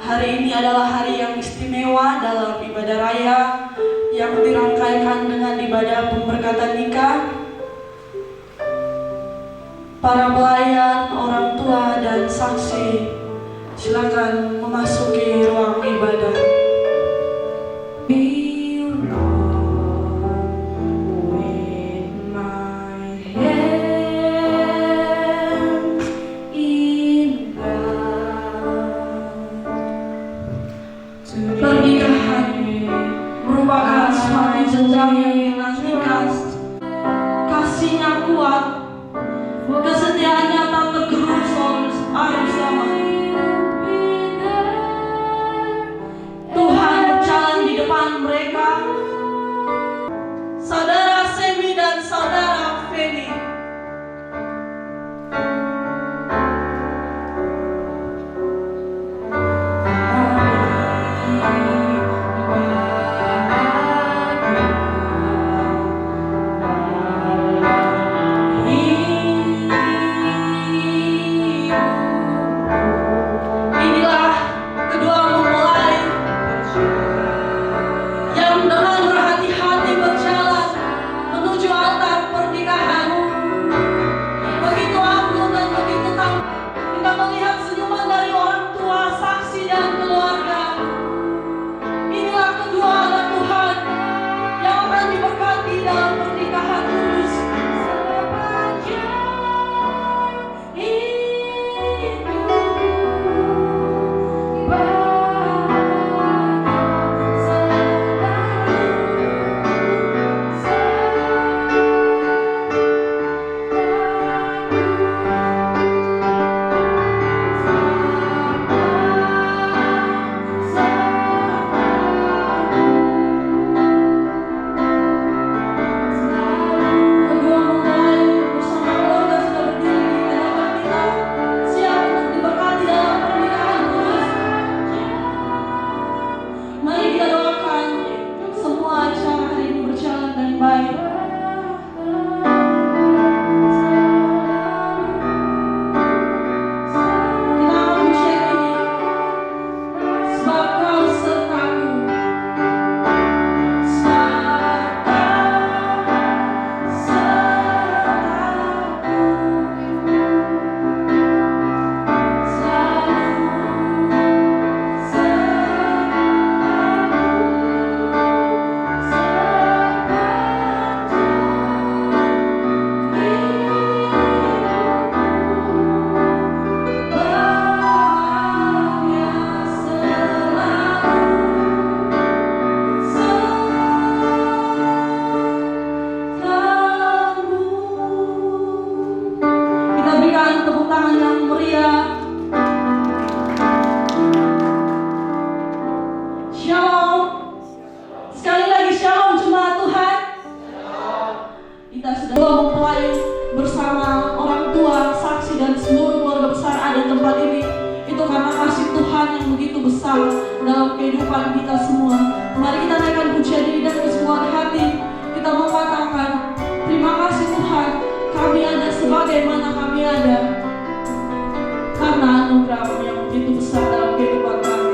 Hari ini adalah hari yang istimewa dalam ibadah raya yang dirangkaikan dengan ibadah pemberkatan nikah. Para pelayan, orang tua, dan saksi, silakan memasuki ruang ibadah. Pernikahan merupakan suatu jenjang yang dinantikan. Kasihnya kuat, kesetiaannya tak tergerus arus zaman. Tuhan berjalan di depan mereka. Saudara Semi dan saudara Feni, bersama orang tua, saksi, dan seluruh keluarga besar ada di tempat ini. Itu karena kasih Tuhan yang begitu besar dalam kehidupan kita semua. Mari kita naikkan pujian ini dan kesemuan hati kita mengatakan, terima kasih Tuhan, kami ada sebagaimana kami ada karena anugerah-Mu yang begitu besar dalam kehidupan kami.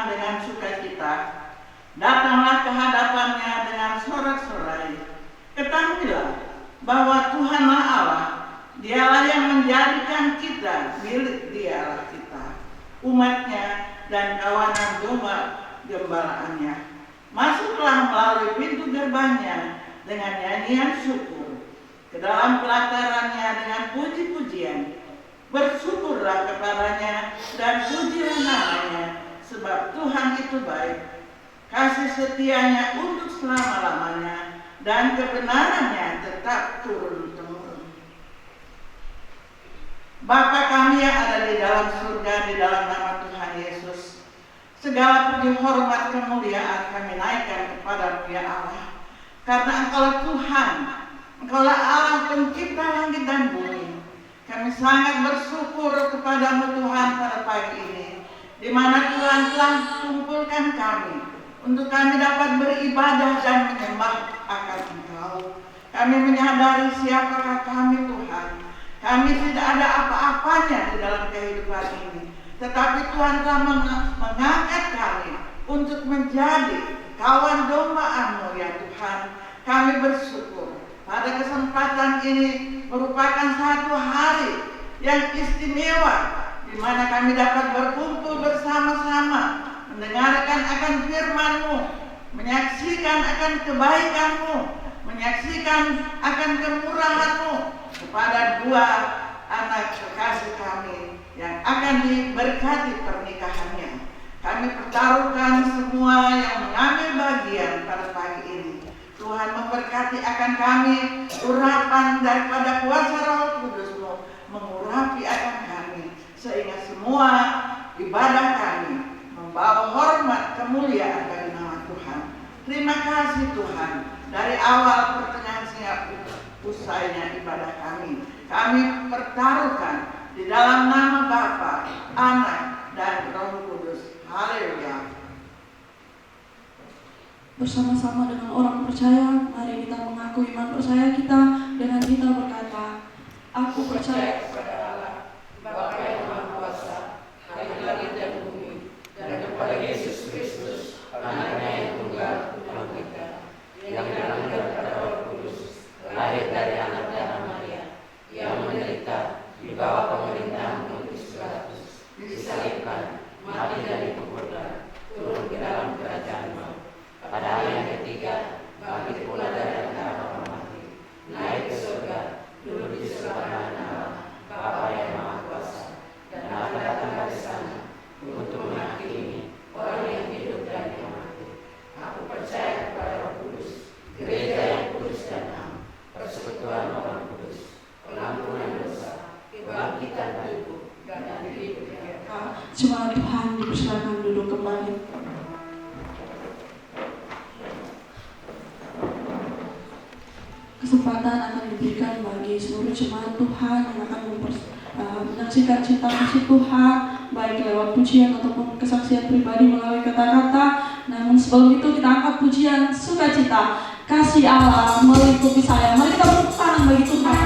dengan sukacita, datanglah ke hadapannya dengan sorak-sorai. Ketahuilah bahwa Tuhanlah Allah, Dialah yang menjadikan kita milik Dialah kita, umatnya dan kawanan domba gembalaannya. Masuklah melalui pintu gerbangnya dengan nyanyian syukur, ke dalam pelatarannya dengan puji-pujian. Bersyukurlah kepadanya dan pujilah namanya, sebab Tuhan itu baik. Kasih setianya untuk selama-lamanya, dan kebenarannya tetap turun-temurun. Bapa kami yang ada di dalam surga, di dalam nama Tuhan Yesus, segala puji hormat kemuliaan kami naikkan kepada-Mu ya Allah. Karena Engkaulah Tuhan, Engkaulah Allah pencipta langit dan bumi. Kami sangat bersyukur kepada-Mu Tuhan pada pagi ini, di mana Tuhan telah kumpulkan kami untuk kami dapat beribadah dan menyembah akan Engkau. Kami menyadari siapakah kami Tuhan. Kami tidak ada apa-apanya di dalam kehidupan ini, tetapi Tuhan telah mengangkat kami untuk menjadi kawan domba-Mu ya Tuhan. Kami bersyukur pada kesempatan ini merupakan satu hari yang istimewa, di mana kami dapat berkumpul bersama-sama, mendengarkan akan firman-Mu, menyaksikan akan kebaikan-Mu, menyaksikan akan kemurahan-Mu kepada dua anak kekasih kami yang akan diberkati pernikahannya. Kami pertaruhkan semua yang mengambil bagian pada pagi ini. Tuhan memberkati akan kami, urapan daripada kuasa Roh Kudus-Mu mengurapi akan kami, sehingga semua ibadah kami membawa hormat kemuliaan bagi nama Tuhan. Terima kasih Tuhan, dari awal pertengahan hingga usainya ibadah kami pertaruhkan di dalam nama Bapa, Anak, dan Roh Kudus. Haleluya. Bersama-sama dengan orang percaya, mari kita mengaku iman percaya kita dengan kita berkata, aku percaya kepada Allah, Bapa yang Maha Kuasa, Hari langit dan bumi, dan kepada Yesus Kristus, Anaknya yang tunggal Tuhan kita, yang dilahirkan pada Roh Kudus, lahir dari anak darah Maria, yang menderita di bawah pemerintahan Pontius Pilatus, disalibkan, mati dan dikuburkan, turun ke dalam kerajaan maut. Pada hari yang ketiga, bangkit pula dari antara orang mati, naik ke surga, duduk di sebelah kanan Allah, Bapa yang Maha Kuasa, dan akan datang dari sana untuk menghakimi orang yang hidup dan yang mati. Aku percaya kepada Roh Kudus, gereja yang kudus dan am, persekutuan orang kudus, pengampunan dosa, kebangkitan tubuh, dan hidup yang kekal. Jemaat Tuhan dipersilakan duduk kembali. Kesempatan akan diberikan bagi seluruh jemaat Tuhan yang akan menyaksikan cinta kasih Tuhan, baik lewat pujian ataupun kesaksian pribadi melalui kata-kata. Namun sebelum itu kita angkat pujian sukacita, kasih Allah melingkupi saya. Mari kita berikan tangan bagi Tuhan.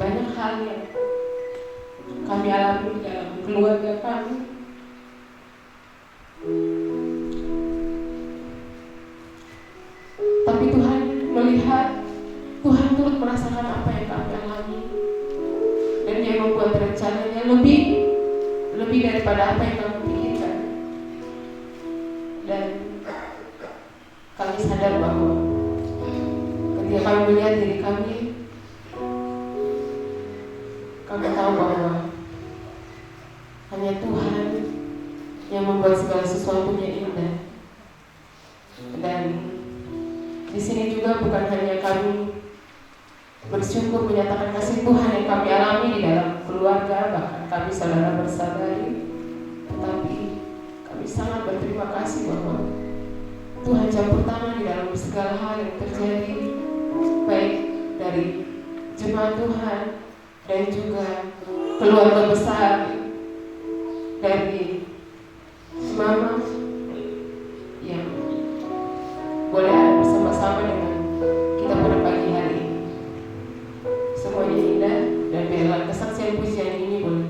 banyak hal yang kami alami dalam keluarga kami. Tapi Tuhan melihat, Tuhan turut merasakan apa yang kami alami, dan Dia membuat rencananya lebih daripada apa yang kami pikirkan. Dan kami sadar bahwa ketika kami melihat diri kami tahu bahwa hanya Tuhan yang membuat segala sesuatunya indah. Dan di sini juga bukan hanya kami bersyukur menyatakan kasih Tuhan yang kami alami di dalam keluarga, bahkan kami saudara bersaudari, tetapi kami sangat berterima kasih bahwa Tuhan campur tangan di dalam segala hal yang terjadi, baik dari jemaat Tuhan dan juga keluarga besar dari Mama yang boleh ada bersama-sama dengan kita pada pagi hari ini. Semuanya indah, dan biarlah kesaksian pujian ini boleh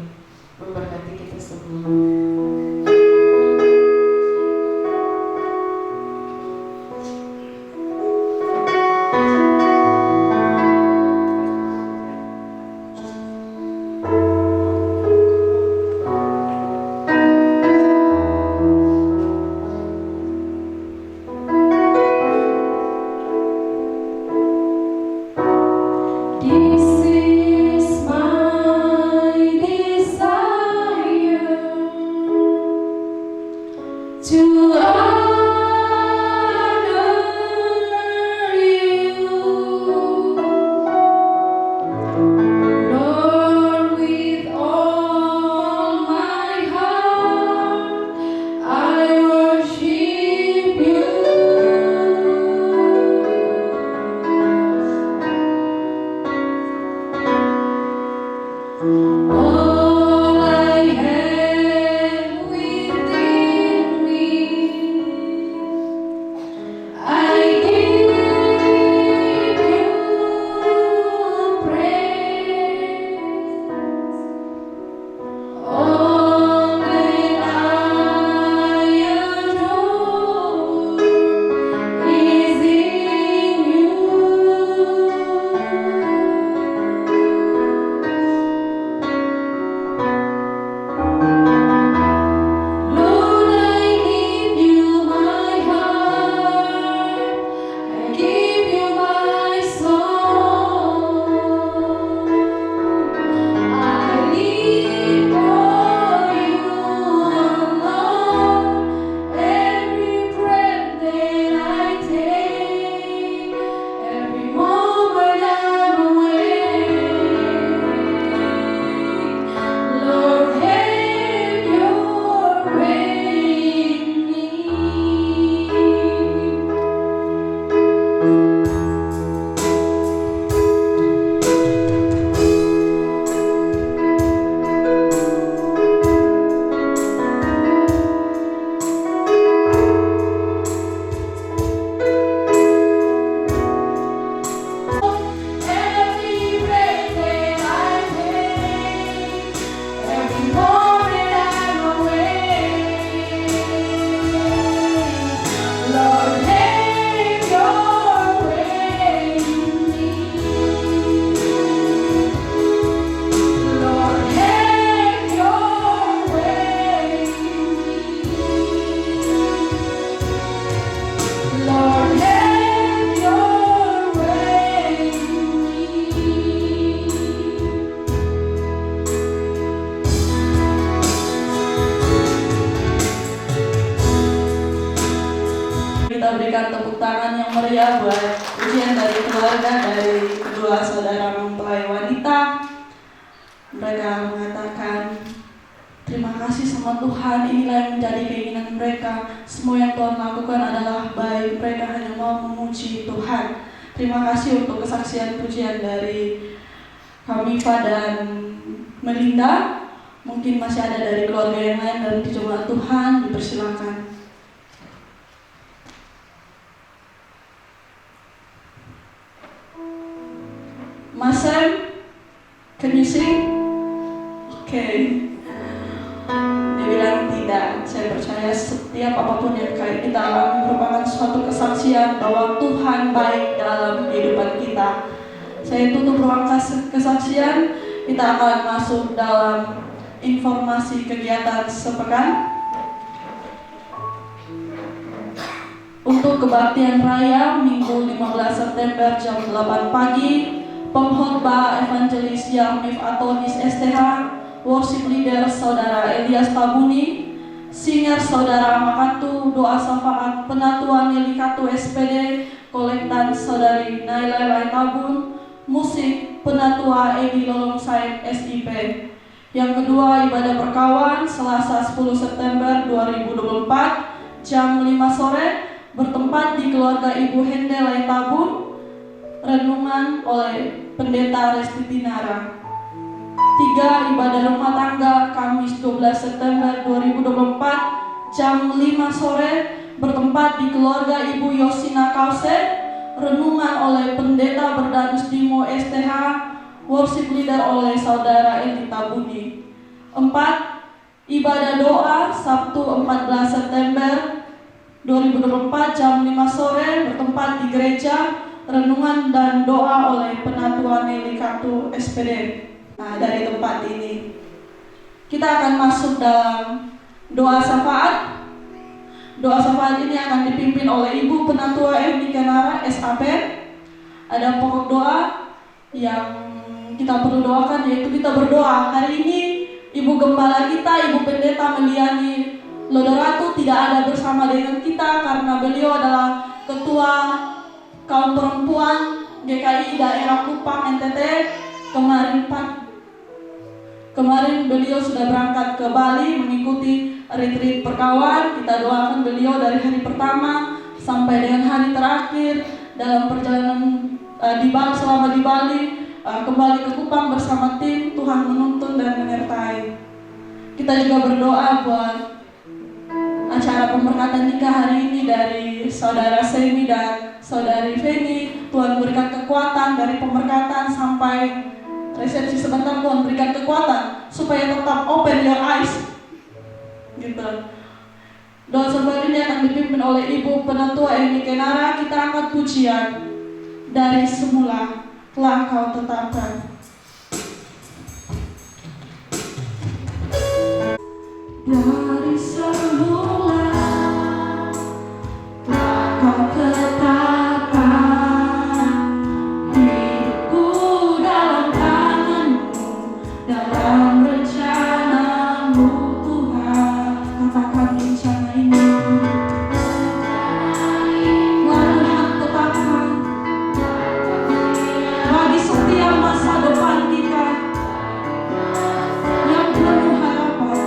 memberkati kita semua. Kita berikan tepuk tangan yang meriah buat pujian dari keluarga dari kedua saudara mempelai wanita. Mereka mengatakan terima kasih sama Tuhan, inilah yang menjadi keinginan mereka. Semua yang Tuhan lakukan adalah baik, mereka hanya mau memuji Tuhan. Terima kasih untuk kesaksian pujian dari Kamifa dan Melinda. Mungkin masih ada dari keluarga yang lain dan dijemaat Tuhan, dipersilakan. Mas Sam, Can you sing? Oke. Dia bilang tidak. Saya percaya setiap apapun yang kita alami merupakan suatu kesaksian bahwa Tuhan baik dalam kehidupan kita. Saya tutup ruang kesaksian. Kita akan masuk dalam informasi kegiatan sepekan. Untuk kebaktian raya Minggu 15 September jam 8 pagi, pengkhotbah Evangelis Yarmif Atonis STH, worship leader Saudara Elias Tabuni, singer Saudara Makatu, doa syafaat Penatua Nelikatu SPD, kolektan Saudari Naila Laitabun, musik Penatua Edi Lolongsai SIP. Yang kedua, ibadah berkawan Selasa 10 September 2024 jam 5 sore bertempat di keluarga Ibu Hende Laitabun, renungan oleh Pendeta Resti Tinara. 3. Ibadah rumah tangga Kamis 12 September 2024 jam 5 sore bertempat di keluarga Ibu Yosina Kause, renungan oleh Pendeta Berdanus Dimo STH, worship leader oleh Saudara Eli Tabuni. 4. Ibadah doa Sabtu 14 September 2024 jam 5 sore bertempat di gereja, renungan dan doa oleh Penatua Nelikatu SPD. Nah, dari tempat ini kita akan masuk dalam doa syafaat. Doa syafaat ini akan dipimpin oleh Ibu Penatua Eni Kenara SAP. Ada pokok doa yang kita perlu doakan, yaitu kita berdoa. Hari ini Ibu Gembala kita, Ibu Pendeta Meliani Lodoratu tidak ada bersama dengan kita karena beliau adalah Ketua Kaum Perempuan GKI Daerah Kupang NTT. Kemarin beliau sudah berangkat ke Bali mengikuti retreat perkawan. Kita doakan beliau dari hari pertama sampai dengan hari terakhir dalam perjalanan di Bali, selama di Bali, kembali ke Kupang bersama tim. Tuhan menuntun dan menyertai. Kita juga berdoa buat acara pemberkatan nikah hari ini dari Saudara Semi dan Saudari Feni. Tuhan berikan kekuatan dari pemberkatan sampai resepsi sebentar. Tuhan berikan kekuatan supaya tetap open your eyes gitu. Doa syafaat ini akan dipimpin oleh Ibu Penatua Eni Kenara. Kita angkat pujian dari semula telah Kau tetapkan. Dari semula telah Kau tetapkan hidupku dalam tangan-Mu, dalam rencana-Mu Tuhan. Katakan rencana ini telah Tuhan tetapkan bagi setiap masa depan kita yang penuh harapan.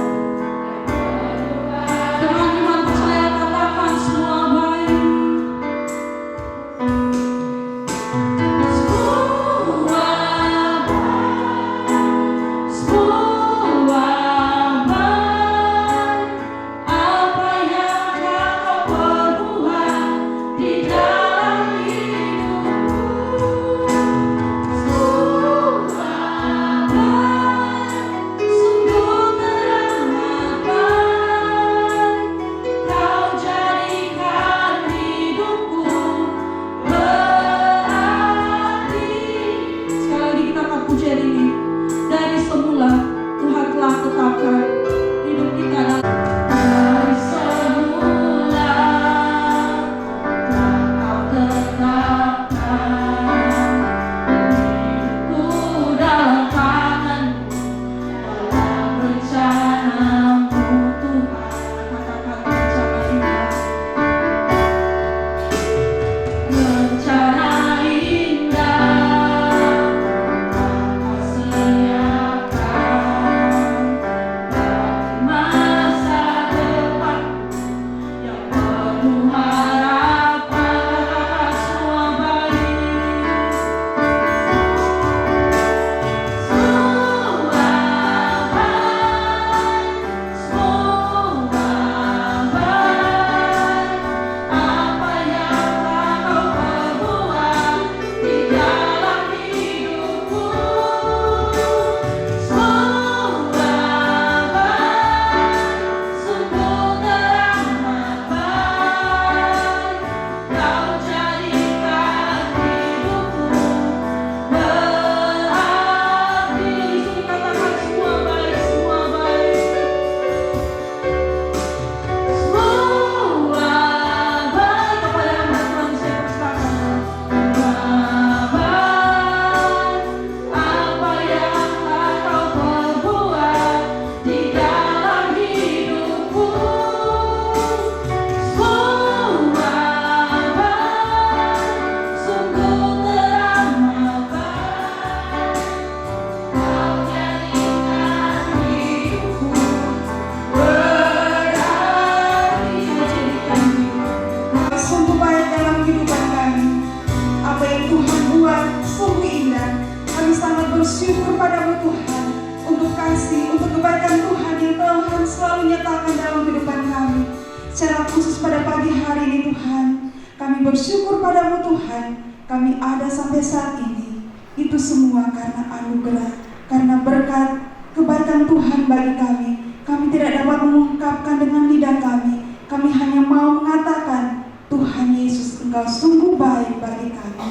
Engkau nyatakan dalam kehidupan kami. Secara khusus pada pagi hari ini Tuhan, kami bersyukur padamu Tuhan, kami ada sampai saat ini. Itu semua karena anugerah, karena berkat kebaikan Tuhan bagi kami. Kami tidak dapat mengungkapkan dengan lidah kami. Kami hanya mau mengatakan, Tuhan Yesus, Engkau sungguh baik bagi kami.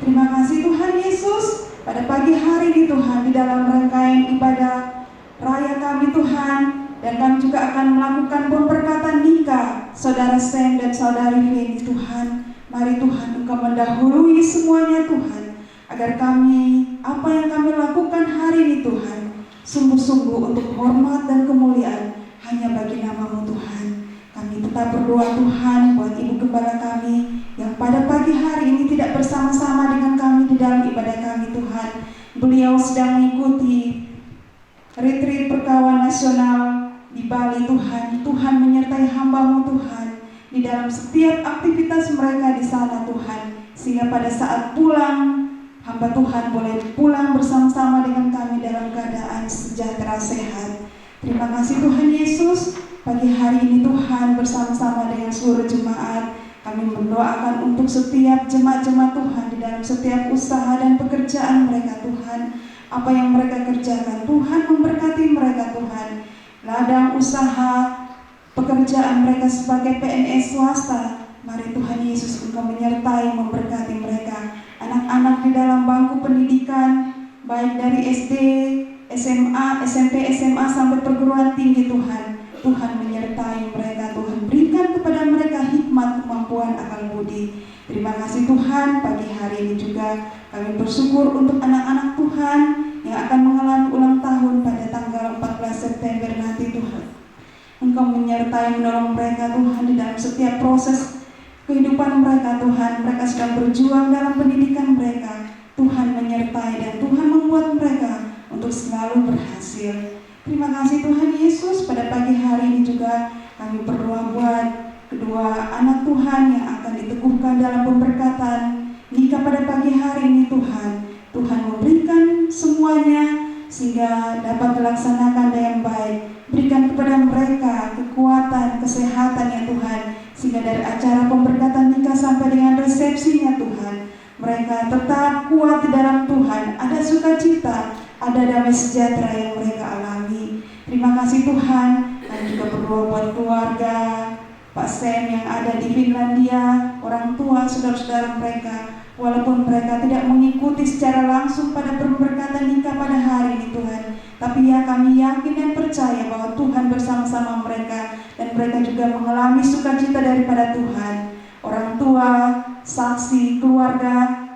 Terima kasih Tuhan Yesus. Pada pagi hari ini Tuhan, di dalam rangkaian ibadah raya kami Tuhan, dan kami juga akan melakukan pemberkatan nikah Saudara Sam dan Saudari Feni Tuhan. Mari Tuhan Engkau mendahului semuanya Tuhan, agar kami, apa yang kami lakukan hari ini Tuhan, sungguh-sungguh untuk hormat dan kemuliaan hanya bagi nama-Mu Tuhan. Kami tetap berdoa Tuhan buat Ibu Gembala kami yang pada pagi hari ini tidak bersama-sama dengan kami di dalam ibadah kami Tuhan. Beliau sedang mengikuti retreat perkawan nasional di Bali Tuhan. Tuhan menyertai hamba-Mu Tuhan di dalam setiap aktivitas mereka di sana Tuhan, sehingga pada saat pulang, hamba Tuhan boleh pulang bersama-sama dengan kami dalam keadaan sejahtera sehat. Terima kasih Tuhan Yesus. Pagi hari ini Tuhan, bersama-sama dengan seluruh jemaat, kami mendoakan untuk setiap jemaat-jemaat Tuhan di dalam setiap usaha dan pekerjaan mereka Tuhan. Apa yang mereka kerjakan, Tuhan memberkati mereka Tuhan. Ladang usaha, pekerjaan mereka sebagai PNS swasta, mari Tuhan Yesus Engkau menyertai, memberkati mereka. Anak-anak di dalam bangku pendidikan, baik dari SD, SMA, SMP, SMA sampai perguruan tinggi Tuhan. Tuhan menyertai mereka, Tuhan berikan kepada mereka hikmat, kemampuan, akal budi. Terima kasih Tuhan, pagi hari ini juga kami bersyukur untuk anak-anak Tuhan yang akan mengalami ulang tahun pada tanggal 14 September nanti Tuhan. Engkau menyertai, menolong mereka Tuhan di dalam setiap proses kehidupan mereka Tuhan. Mereka sedang berjuang dalam pendidikan mereka. Tuhan menyertai dan Tuhan membuat mereka untuk selalu berhasil. Terima kasih Tuhan Yesus. Pada pagi hari ini juga kami berdoa buat kedua anak Tuhan yang akan diteguhkan dalam pemberkatan nikah pada pagi hari ini Tuhan. Tuhan memberikan semuanya sehingga dapat dilaksanakan dengan baik. Berikan kepada mereka kekuatan, kesehatan ya Tuhan, sehingga dari acara pemberkatan nikah sampai dengan resepsinya Tuhan, mereka tetap kuat di dalam Tuhan. Ada sukacita, ada damai sejahtera yang mereka alami. Terima kasih Tuhan. Dan juga berdoa buat keluarga Pak Sam yang ada di Finlandia, orang tua, saudara-saudara mereka, walaupun mereka tidak mengikuti secara langsung pada pemberkatan nikah pada hari ini Tuhan, tapi ya kami yakin dan percaya bahwa Tuhan bersama-sama mereka, dan mereka juga mengalami sukacita daripada Tuhan. Orang tua, saksi, keluarga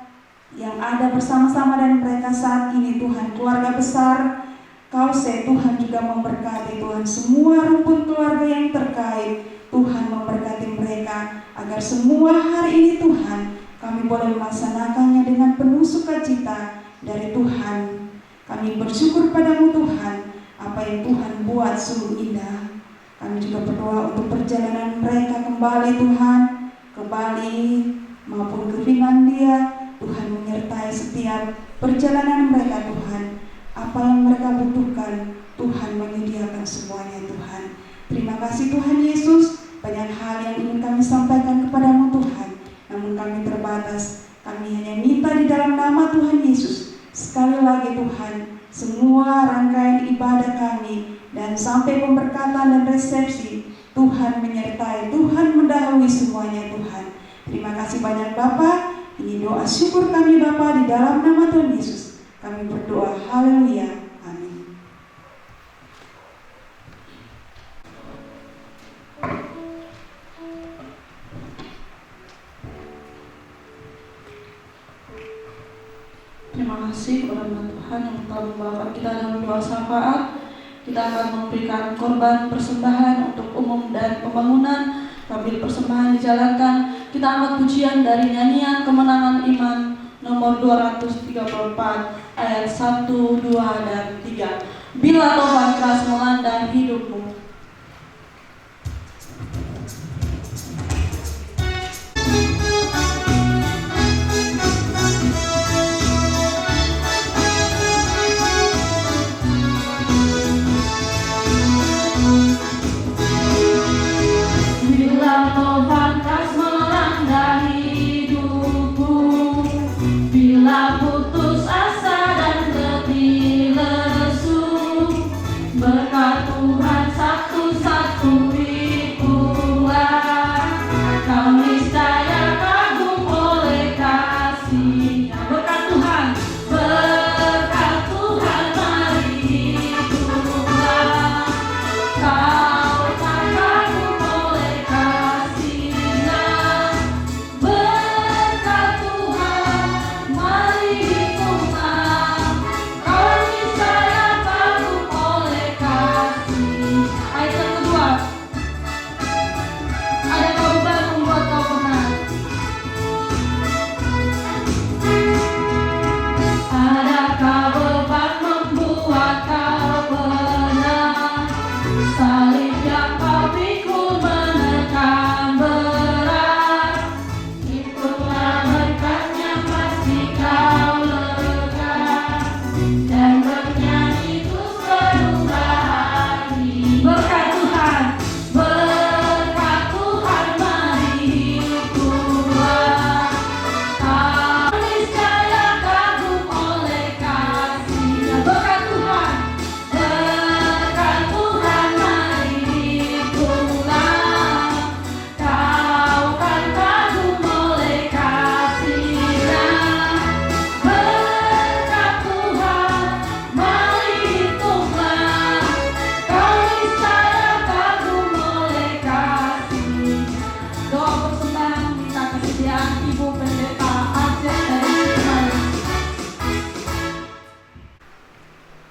yang ada bersama-sama dan mereka saat ini Tuhan, keluarga besar Kause, Tuhan juga memberkati Tuhan semua rumpun keluarga yang terkait. Tuhan memberkati mereka agar semua hari ini Tuhan kami boleh melaksanakannya dengan penuh sukacita dari Tuhan. Kami bersyukur padamu Tuhan, apa yang Tuhan buat sungguh indah. Kami juga berdoa untuk perjalanan mereka kembali Tuhan, ke Bali maupun ke Finlandia. Tuhan menyertai setiap perjalanan mereka Tuhan. Apa yang mereka butuhkan, Tuhan menyediakan semuanya Tuhan. Terima kasih Tuhan Yesus. Banyak hal yang ingin kami sampaikan kepadamu Tuhan, namun kami terbatas. Kami hanya minta di dalam nama Tuhan Yesus. Sekali lagi Tuhan, semua rangkaian ibadah kami dan sampai pemberkatan dan resepsi, Tuhan menyertai, Tuhan mendahului semuanya Tuhan. Terima kasih banyak Bapa. Ini doa syukur kami Bapa di dalam nama Tuhan Yesus. Kami berdoa, haleluya. Amin. Terima kasih kepada Tuhan yang telah membawa kita dalam doa syafaat. Kita akan memberikan korban persembahan untuk umum dan pembangunan. Sambil persembahan dijalankan, kita angkat pujian dari nyanyian Kemenangan Iman nomor 234 ayat 1, 2, dan 3. Bila topan keras melanda hidupmu.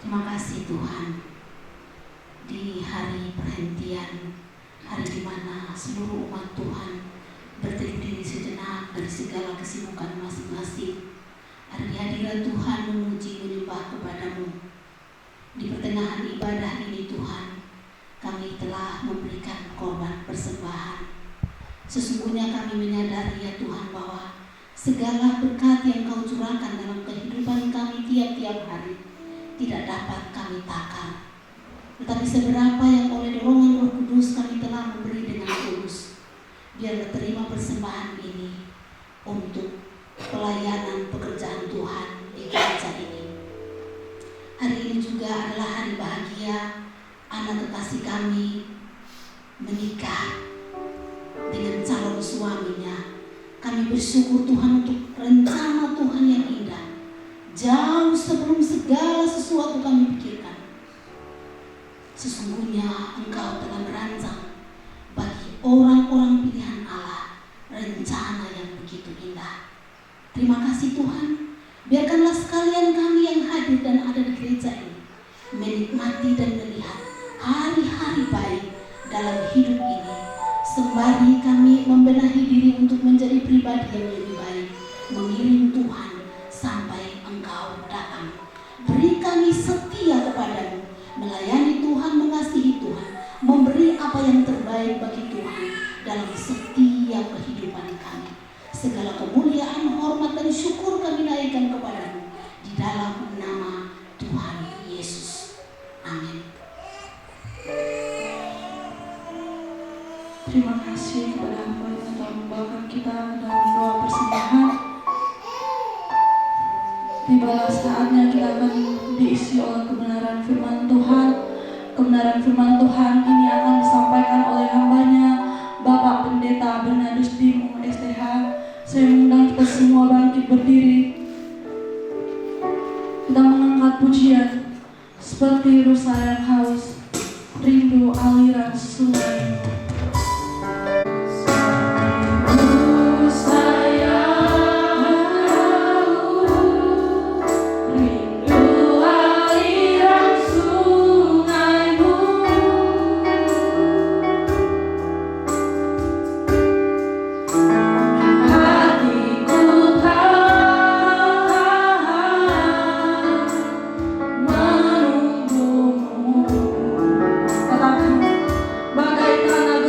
Terima kasih Tuhan, di hari perhentian, hari di mana seluruh umat Tuhan berteduh diri sejenak dari segala kesibukan masing-masing. Hari di hadirat Tuhan memuji menyembah kepadamu. Di pertengahan ibadah ini Tuhan, kami telah memberikan korban persembahan. Sesungguhnya kami menyadari ya Tuhan bahwa segala berkat yang Kau curahkan dalam kehidupan kami tiap-tiap hari tidak dapat kami takar. Tetapi seberapa yang oleh dorongan Roh Kudus kami telah memberi dengan tulus, biarlah terima persembahan ini untuk pelayanan pekerjaan Tuhan di gereja ini. Hari ini juga adalah hari bahagia anak kekasih kami menikah dengan calon suaminya. Kami bersyukur Tuhan untuk rencana Tuhan yang indah, jauh sebelum segala sesuatu kami pikirkan. Sesungguhnya Engkau telah merancang bagi orang-orang pilihan Allah rencana yang begitu indah. Terima kasih Tuhan. Biarkanlah sekalian kami yang hadir dan ada di gereja ini menikmati dan melihat hari-hari baik dalam hidup ini, sembari kami membenahi diri untuk menjadi pribadi yang lebih baik, mengiring Tuhan sampai Engkau datang. Beri kami setia kepadamu, melayani Tuhan, mengasihi Tuhan, memberi apa yang terbaik bagi Tuhan dalam setiap kehidupan kami. Segala kemuliaan, hormat, dan syukur kami naikkan kepadamu di dalam nama Tuhan Yesus. Amin. Terima kasih kepada Hamba yang telah membawakan kita dalam doa persembahan. Tibalah saatnya kita akan diisi oleh kebenaran firman Tuhan. Kebenaran firman Tuhan ini akan disampaikan oleh hambanya, Bapak Pendeta Bernardus Dimo STH. Saya mengundang kita semua bangkit berdiri. Kita mengangkat pujian seperti rusa yang haus, rindu aliran sungai. Bagai tanah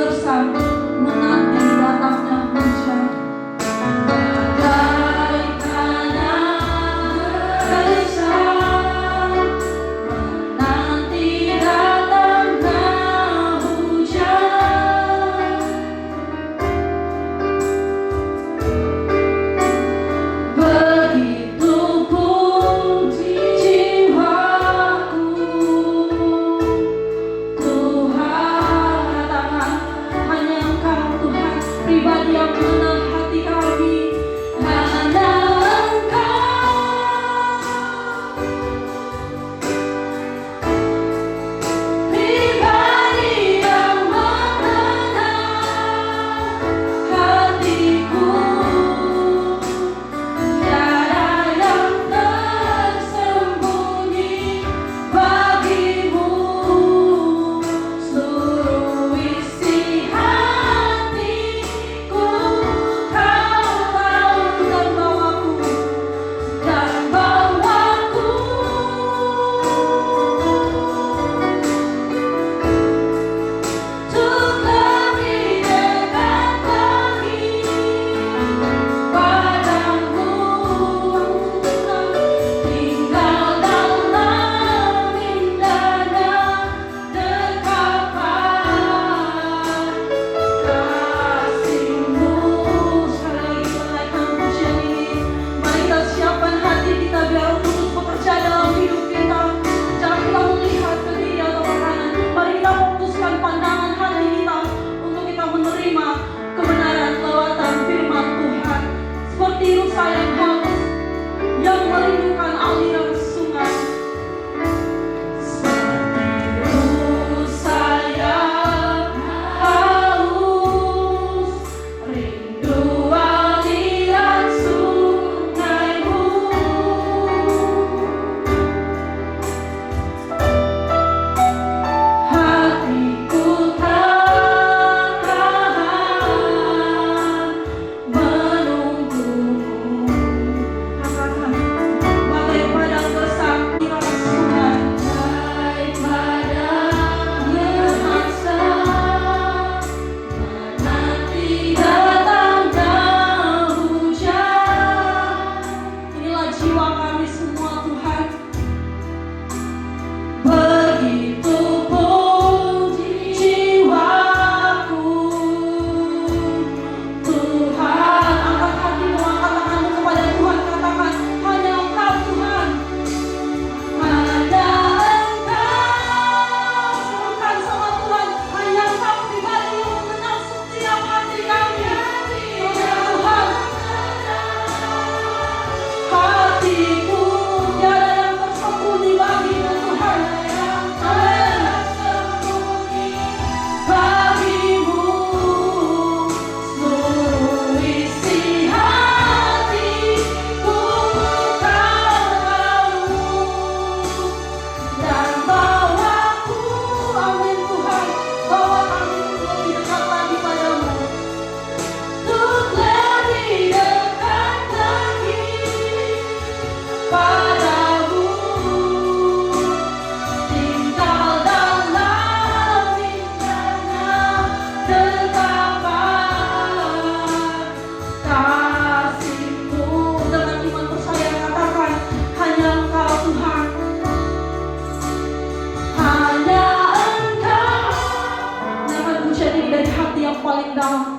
dalam.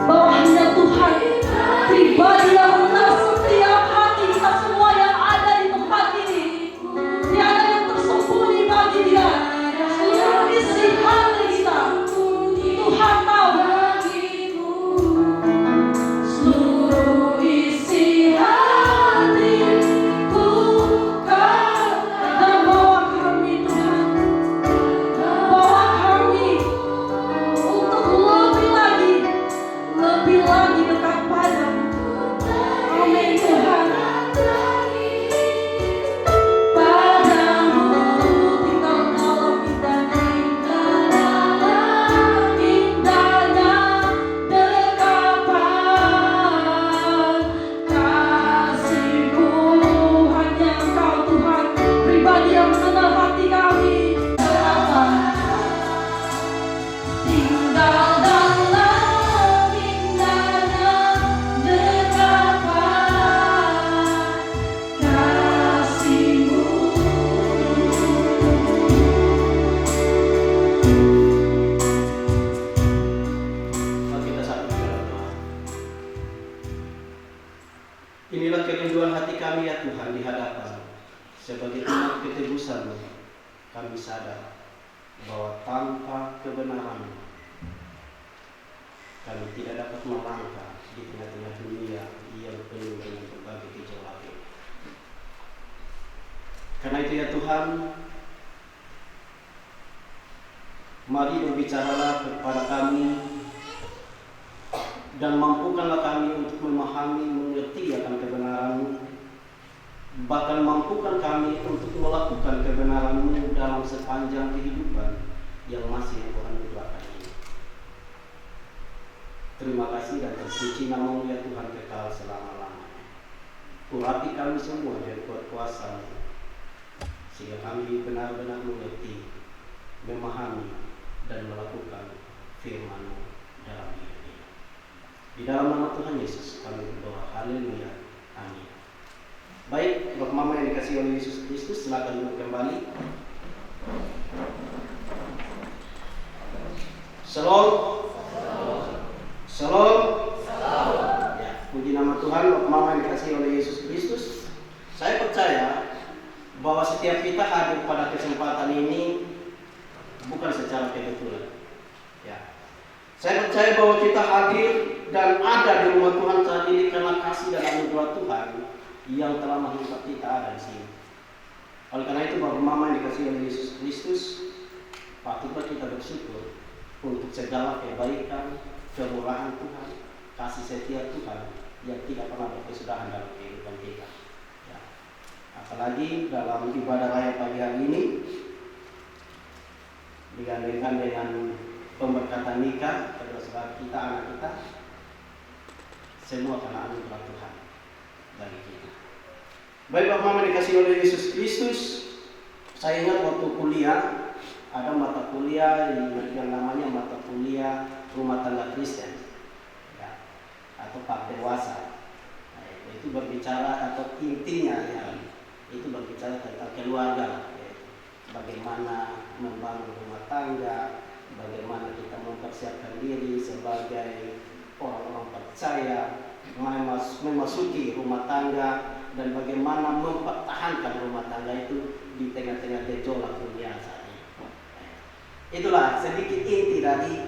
Bahwa hanya Tuhan pribadi yang mengenal setiap hati kita semua yang ada di tempat ini. Tiada yang tersembunyi bagi Dia. Seluruh isi hati kita Tuhan tahu. Seluruh isi hatiku dan bawa kami Tuhan, bawa kami untuk lebih lagi dekat padamu. Amin Tuhan. Padamu tinggal dalam indahnya dekapan kasih-Mu. Hanya Engkau Tuhan pribadi yang mengenal hati kami. Tinggal dalam indahnya dekapan kasih-Mu. Mari kita satu dalam doa. Inilah kerinduan hati kami ya Tuhan di hadapan. Sebagai umat ketebusan-Mu, kami sadar bahwa tanpa kebenaran kami tidak dapat melangkah di tengah-tengah dunia yang penuh dengan berbagai gejolak. Karena itu ya Tuhan, mari berbicaralah kepada kami dan mampukanlah kami untuk memahami, mengerti akan kebenaran-Mu, bahkan mampukan kami untuk melakukan kebenaran-Mu dalam sepanjang kehidupan yang masih Tuhan mudahkan ini. Terima kasih dan terpuji nama-Mu ya Tuhan kekal selama-lamanya. Urapi kami semua dengan kuat kuasa-Mu, sehingga kami benar-benar mengerti, memahami, dan melakukan firman-Mu dalam hidup ini. Di dalam nama Tuhan Yesus kami berdoa. Haleluya. Amin. Baik, Bapak Mama yang dikasihi oleh Yesus Kristus, silakan duduk kembali. Shalom. Shalom. Ya, puji nama Tuhan. Bapak Mama yang dikasihi oleh Yesus Kristus, saya percaya bahwa setiap kita hadir pada kesempatan ini bukan secara kebetulan. Ya, saya percaya bahwa kita hadir dan ada di rumah Tuhan saat ini karena kasih dan anugerah Tuhan yang telah menghidup kita ada di sini. Oleh karena itu, Bapak Mama yang dikasihi oleh Yesus Kristus, patutlah kita bersyukur untuk segala kebaikan, kemurahan Tuhan, kasih setia Tuhan yang tidak pernah berkesudahan dalam kehidupan kita. Ya. Apalagi dalam ibadah raya pagi hari ini, digandengkan dengan pemberkatan nikah kepada saudara kita, anak kita, semua karena anugerah Tuhan bagi kita. Baik Bapak Mama dikasihi oleh Yesus Kristus, saya ingat waktu kuliah ada mata kuliah yang namanya mata kuliah rumah tangga Kristen, ya, atau Pak Dewasa. Nah, itu berbicara atau intinya ya, itu berbicara tentang keluarga, ya, bagaimana membangun rumah tangga, bagaimana kita mempersiapkan diri sebagai orang-orang percaya memasuki rumah tangga, dan bagaimana mempertahankan rumah tangga itu di tengah-tengah gejolak dunia saat ini. Itulah sedikit inti dari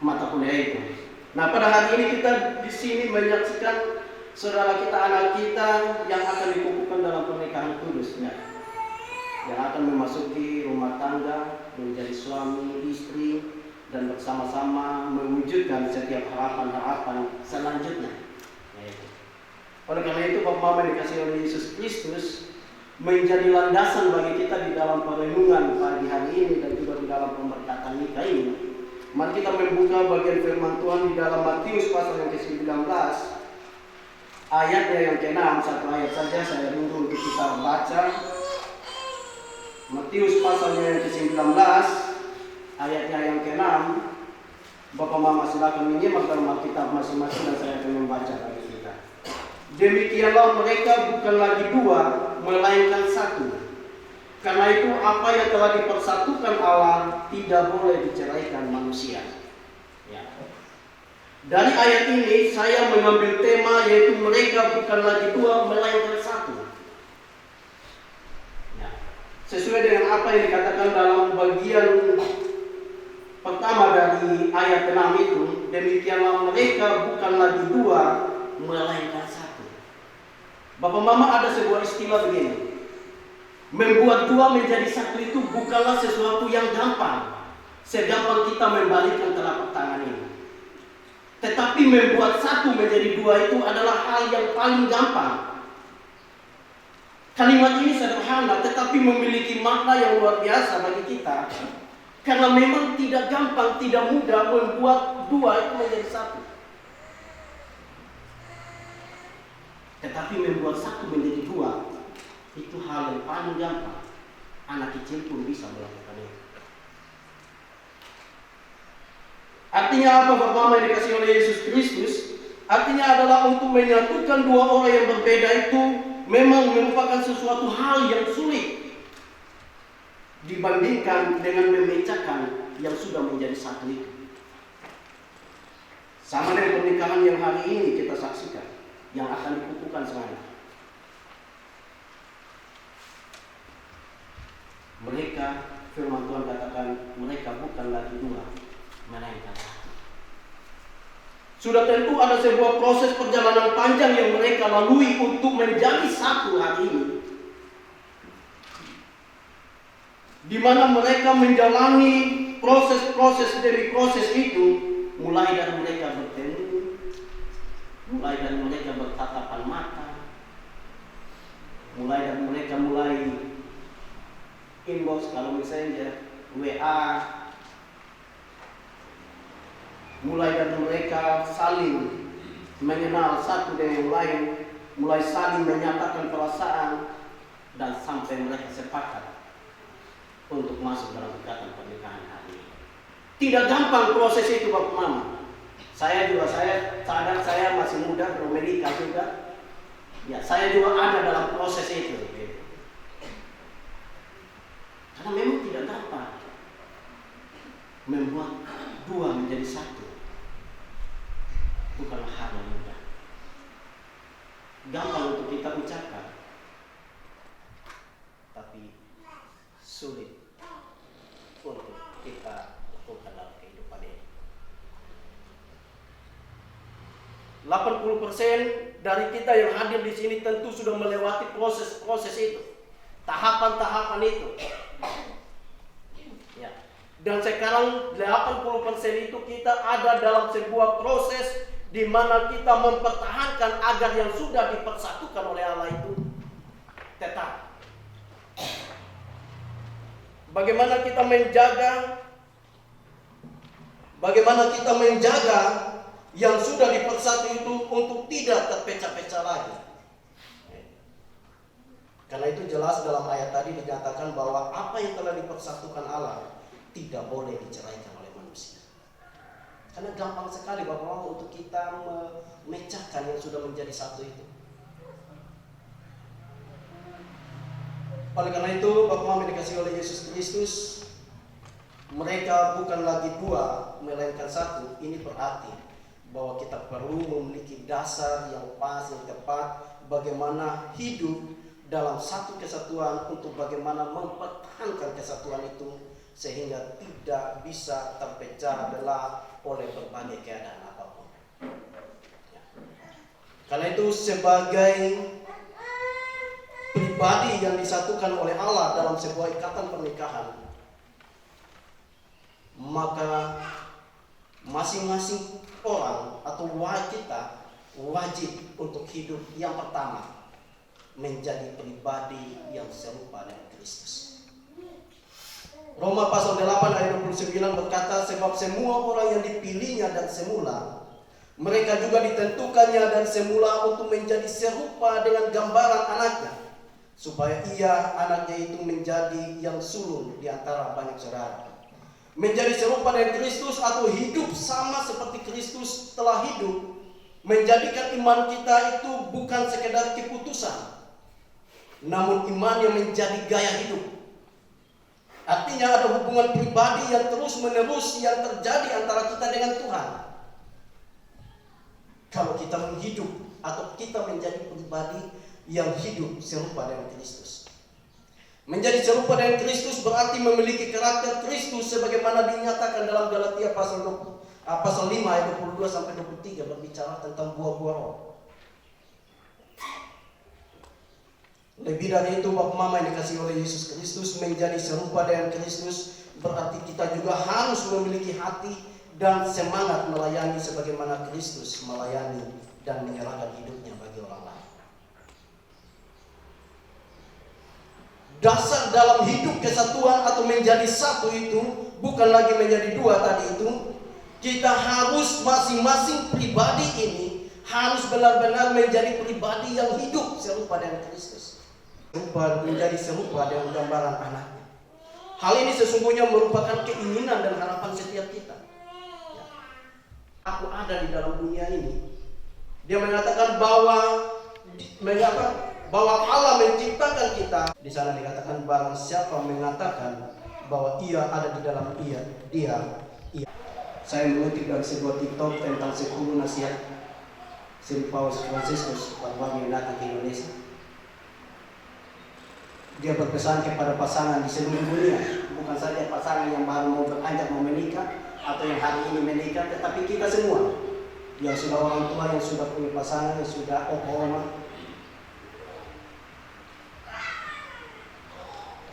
mata kuliah itu. Nah, pada hari ini kita di sini menyaksikan saudara kita, anak kita yang akan dikukuhkan dalam pernikahan kudusnya, yang akan memasuki rumah tangga, menjadi suami istri, dan bersama-sama mewujudkan setiap harapan-harapan selanjutnya. Oleh karena itu, Bapak Mama dikasihi oleh Yesus Kristus menjadi landasan bagi kita di dalam perenungan pagi hari ini dan juga di dalam pemberkatan nikah ini. Mari kita membuka bagian firman Tuhan di dalam Matius pasal yang ke-19, ayatnya yang ke-6, satu ayat saja saya rindu untuk kita baca. Matius pasalnya yang ke-19, ayatnya yang ke-6. Bapak Mama silakan menyimak dalam Alkitab masing-masing dan saya akan membaca bagi kita. Demikianlah mereka bukan lagi dua, melainkan satu. Karena itu apa yang telah dipersatukan Allah tidak boleh diceraikan manusia. Ya. Dari ayat ini saya mengambil tema yaitu mereka bukan lagi dua melainkan satu. Ya. Sesuai dengan apa yang dikatakan dalam bagian pertama dari ayat 6 itu, demikianlah mereka bukan lagi dua melainkan satu. Bapak Mama, ada sebuah istilah begini. Membuat dua menjadi satu itu bukanlah sesuatu yang gampang, segampang kita membalikkan telapak tangan ini. Tetapi membuat satu menjadi dua itu adalah hal yang paling gampang. Kalimat ini sederhana tetapi memiliki makna yang luar biasa bagi kita. Karena memang tidak gampang, tidak mudah membuat dua itu menjadi satu. Tetapi membuat satu menjadi dua itu hal yang paling gampang. Anak kecil pun bisa melakukan itu. Artinya apa Bapak Mama yang dikasih oleh Yesus Kristus? Artinya adalah untuk menyatukan dua orang yang berbeda itu memang merupakan sesuatu hal yang sulit dibandingkan dengan memecahkan yang sudah menjadi satu itu. Sama dengan pernikahan yang hari ini kita saksikan, yang akan dikukuhkan sekarang. Mereka, firman Tuhan katakan, mereka bukan lagi dua, melainkan satu. Sudah tentu ada sebuah proses perjalanan panjang yang mereka lalui untuk menjadi satu hari ini, di mana mereka menjalani proses-proses demi proses itu, mulai dari mereka bertemu, mulai dari mereka bertatapan mata, mulai dari mereka inbox kalau messenger, WA, mulai dari mereka saling mengenal satu dengan yang lain, mulai saling menyatakan perasaan, dan sampai mereka sepakat untuk masuk dalam ikatan pernikahan hari ini. Tidak gampang proses itu Bapak Mama. Saya sadar saya masih muda, belum menikah juga. Ya, saya juga ada dalam proses itu. Karena memang tidak gampang membuat dua menjadi satu. Bukanlah hal yang mudah. Gampang untuk kita ucapkan, tapi sulit untuk kita lakukan dalam kehidupan ini. 80% dari kita yang hadir di sini tentu sudah melewati proses-proses itu, tahapan-tahapan itu. Ya. Dan sekarang 80% itu kita ada dalam sebuah proses di mana kita mempertahankan agar yang sudah dipersatukan oleh Allah itu tetap. Bagaimana kita menjaga yang sudah dipersatu itu untuk tidak terpecah-pecah lagi. Karena itu jelas dalam ayat tadi dinyatakan bahwa apa yang telah dipersatukan Allah tidak boleh diceraikan oleh manusia. Karena gampang sekali Bapak-Bapak untuk kita memecahkan yang sudah menjadi satu itu. Oleh karena itu Bapak-Bapak dikasih oleh Yesus Kristus, mereka bukan lagi dua melainkan satu. Ini berarti bahwa kita perlu memiliki dasar yang pas, yang tepat bagaimana hidup dalam satu kesatuan untuk bagaimana mempertahankan kesatuan itu sehingga tidak bisa terpecah belah oleh berbagai keadaan apapun. Ya. Karena itu sebagai pribadi yang disatukan oleh Allah dalam sebuah ikatan pernikahan, maka masing-masing orang atau kita wajib untuk hidup yang pertama menjadi pribadi yang serupa dengan Kristus. Roma pasal 8 ayat 29 berkata, sebab semua orang yang dipilihnya dan semula, mereka juga ditentukannya dan semula untuk menjadi serupa dengan gambaran anaknya, supaya ia anaknya itu menjadi yang sulung di antara banyak saudara. Menjadi serupa dengan Kristus atau hidup sama seperti Kristus telah hidup, menjadikan iman kita itu bukan sekedar keputusan, namun iman yang menjadi gaya hidup. Artinya ada hubungan pribadi yang terus-menerus yang terjadi antara kita dengan Tuhan. Kalau kita menghidup atau kita menjadi pribadi yang hidup serupa dengan Kristus. Menjadi serupa dengan Kristus berarti memiliki karakter Kristus sebagaimana dinyatakan dalam Galatia pasal 5 ayat 22 sampai 23 berbicara tentang buah-buah roh. Lebih dari itu, Bapak Mama yang dikasihi oleh Yesus Kristus, menjadi serupa dengan Kristus berarti kita juga harus memiliki hati dan semangat melayani sebagaimana Kristus melayani dan menyerahkan hidupnya bagi orang lain. Dasar dalam hidup kesatuan atau menjadi satu itu bukan lagi menjadi dua tadi itu. Kita harus masing-masing pribadi ini harus benar-benar menjadi pribadi yang hidup serupa dengan Kristus. Menjadi serupa dengan gambaran anaknya. Hal ini sesungguhnya merupakan keinginan dan harapan setiap kita. Aku ada di dalam dunia ini. Dia mengatakan bahwa Allah menciptakan kita. Di sana dikatakan barang siapa mengatakan bahwa ia ada di dalam dia. Saya mengutip dari sebuah TikTok tentang 10 nasihat Saint Paus Franciscus baru datang ke Indonesia. Dia berpesan kepada pasangan di seluruh dunia, bukan saja pasangan yang baru mau beranjak mau menikah atau yang hari ini menikah, tetapi kita semua yang sudah orang tua, yang sudah punya pasangan, yang sudah oma.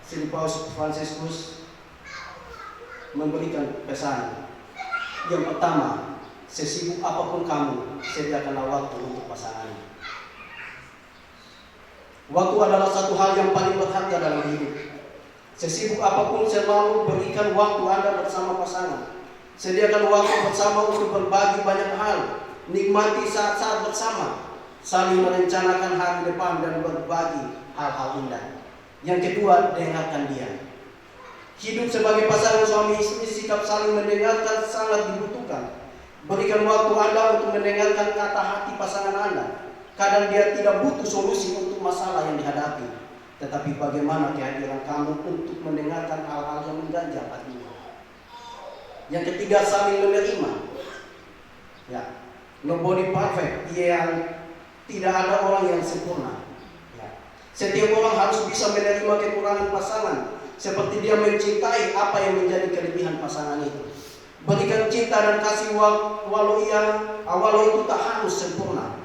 Saint Paus Franciscus memberikan pesan. Yang pertama, sesibuk apapun kamu, sediakanlah waktu untuk pasanganmu. Waktu adalah satu hal yang paling berharga dalam hidup. Sesibuk apapun, selalu berikan waktu Anda bersama pasangan. Sediakan waktu bersama untuk berbagi banyak hal. Nikmati saat-saat bersama. Saling merencanakan hari depan dan berbagi hal-hal indah. Yang kedua, dengarkan dia. Hidup sebagai pasangan suami istri, sikap saling mendengarkan sangat dibutuhkan. Berikan waktu Anda untuk mendengarkan kata hati pasangan Anda. Kadang dia tidak butuh solusi untuk masalah yang dihadapi, tetapi bagaimana kehadiran kamu untuk mendengarkan hal-hal yang mengganjal hatinya. Yang ketiga, saling menerima. Ya, nobody perfect, yang tidak ada orang yang sempurna. Ya. Setiap orang harus bisa menerima kekurangan pasangan, seperti dia mencintai apa yang menjadi kelebihan pasangan itu. Berikan cinta dan kasih walau itu tak harus sempurna.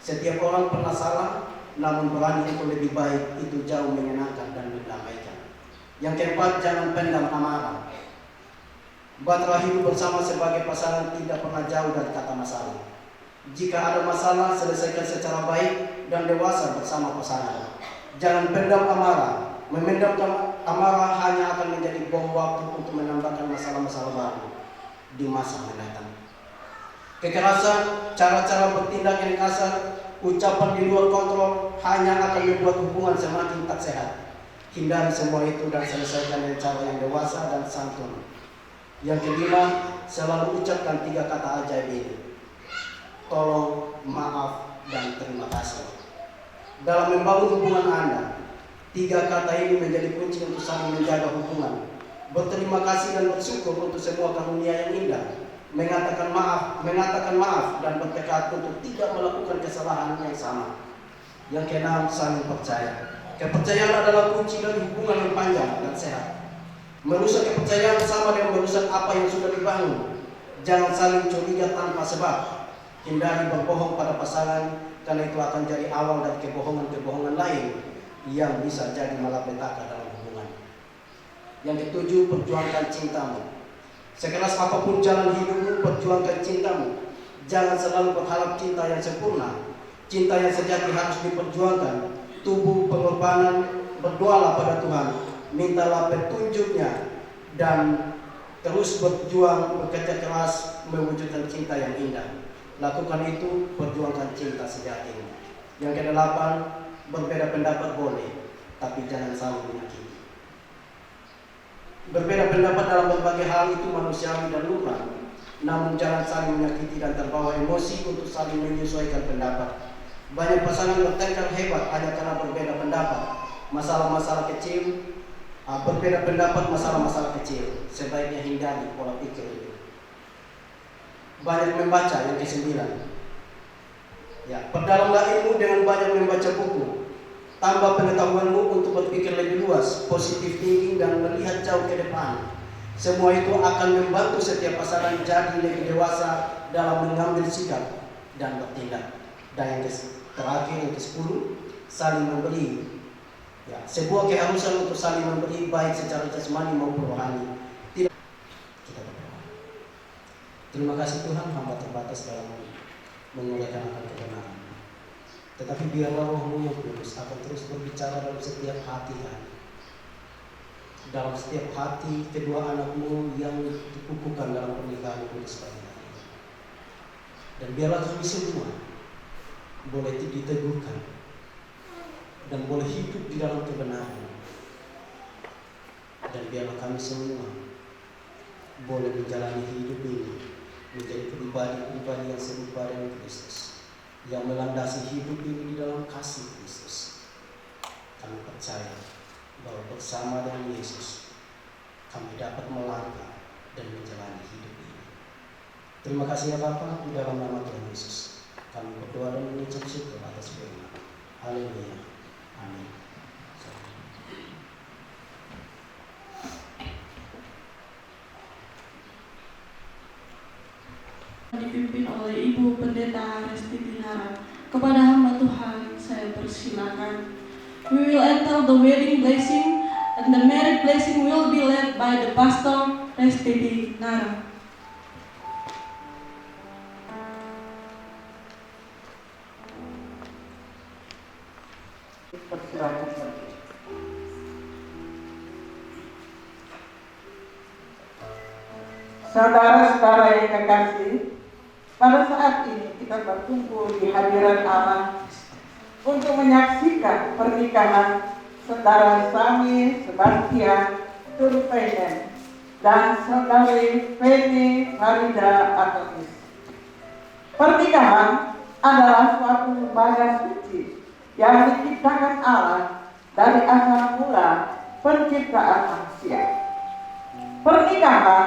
Setiap orang pernah salah, namun berani untuk lebih baik, itu jauh menyenangkan dan mendamaikan. Yang keempat, jangan pendam amarah. Buatlah hidup bersama sebagai pasangan tidak pernah jauh dari kata masalah. Jika ada masalah, selesaikan secara baik dan dewasa bersama pasangan. Jangan pendam amarah. Memendam amarah hanya akan menjadi bom waktu untuk menambahkan masalah-masalah baru di masa mendatang. Kekerasan, cara-cara bertindak yang kasar, ucapan di luar kontrol hanya akan membuat hubungan semakin tak sehat. Hindari semua itu dan selesaikan dengan cara yang dewasa dan santun. Yang kelima, selalu ucapkan 3 kata ajaib ini. Tolong, maaf, dan terima kasih. Dalam membangun hubungan Anda, 3 kata ini menjadi kunci untuk saling menjaga hubungan. Berterima kasih dan bersyukur untuk semua karunia yang indah. Mengatakan maaf dan bertekad untuk tidak melakukan kesalahan yang sama. Yang keenam, saling percaya. Kepercayaan adalah kunci dari hubungan yang panjang dan sehat. Merusak kepercayaan sama dengan merusak apa yang sudah dibangun. Jangan saling curiga tanpa sebab. Hindari berbohong pada pasangan, karena itu akan jadi awal dari kebohongan-kebohongan lain yang bisa jadi malapetaka dalam hubungan. Yang ketujuh, perjuangkan cintamu. Sekeras apapun jalan hidupmu, perjuangkan cintamu. Jangan selalu berharap cinta yang sempurna. Cinta yang sejati harus diperjuangkan. Tubuh pengorbanan, berdoalah pada Tuhan, mintalah petunjuknya, dan terus berjuang, bekerja keras mewujudkan cinta yang indah. Lakukan itu, perjuangkan cinta sejati. Yang kedelapan, berbeda pendapat boleh, tapi jangan saling menyakiti. Berbeda pendapat dalam berbagai hal itu manusiawi dan lumrah, namun jangan saling menyakiti dan terbawa emosi untuk saling menyesuaikan pendapat. Banyak pasangan bertengkar hebat hanya karena berbeda pendapat. Masalah-masalah kecil Berbeda pendapat masalah-masalah kecil, sebaiknya hindari pola pikir itu. Banyak membaca, yang ke-9. Ya, perdalamlah ilmu dengan banyak membaca buku. Tambah pengetahuanmu untuk berpikir lebih luas, positif thinking, dan melihat jauh ke depan. Semua itu akan membantu setiap pasangan jadi lebih dewasa dalam mengambil sikap dan bertindak. Dan yang terakhir, yang ke-10, saling memberi. Ya, sebuah keharusan untuk saling memberi, baik secara jasmani maupun rohani. Kita berdoa. Terima kasih Tuhan, hamba terbatas dalam menguraikan akan kebenaran. Tetapi biarlah Roh-Mu yang kudus akan terus berbicara dalam setiap hati kami. Dalam setiap hati kedua anak-Mu yang dikukuhkan dalam pernikahan kudus pada hari ini. Dan biarlah kami semua boleh diteguhkan dan boleh hidup di dalam kebenaran. Dan biarlah kami semua boleh menjalani hidup ini menjadi pribadi-pribadi yang serupa dengan Kristus, yang melandasi hidup ini di dalam kasih Kristus. Kami percaya bahwa bersama dengan Yesus kami dapat melangkah dan menjalani hidup ini. Terima kasih ya Bapa, di dalam nama Tuhan Yesus kami berdoa dan mengucap syukur atas firman. Haleluya. Amin. Dipimpin oleh Ibu Pendeta Resti Dinara. Kepada hamba Tuhan saya persilakan. We will enter the wedding blessing and the marriage blessing will be led by the Pastor Resti Dinara. Persilakan. Saudara-saudara yang kekasih, pada saat ini kita berkumpul di hadirat Allah untuk menyaksikan pernikahan saudara Sami Sebastian Turpeinen dan saudari Feni Farida Atomis. Pernikahan adalah suatu lembaga suci yang diciptakan Allah dari asal mula penciptaan manusia. Pernikahan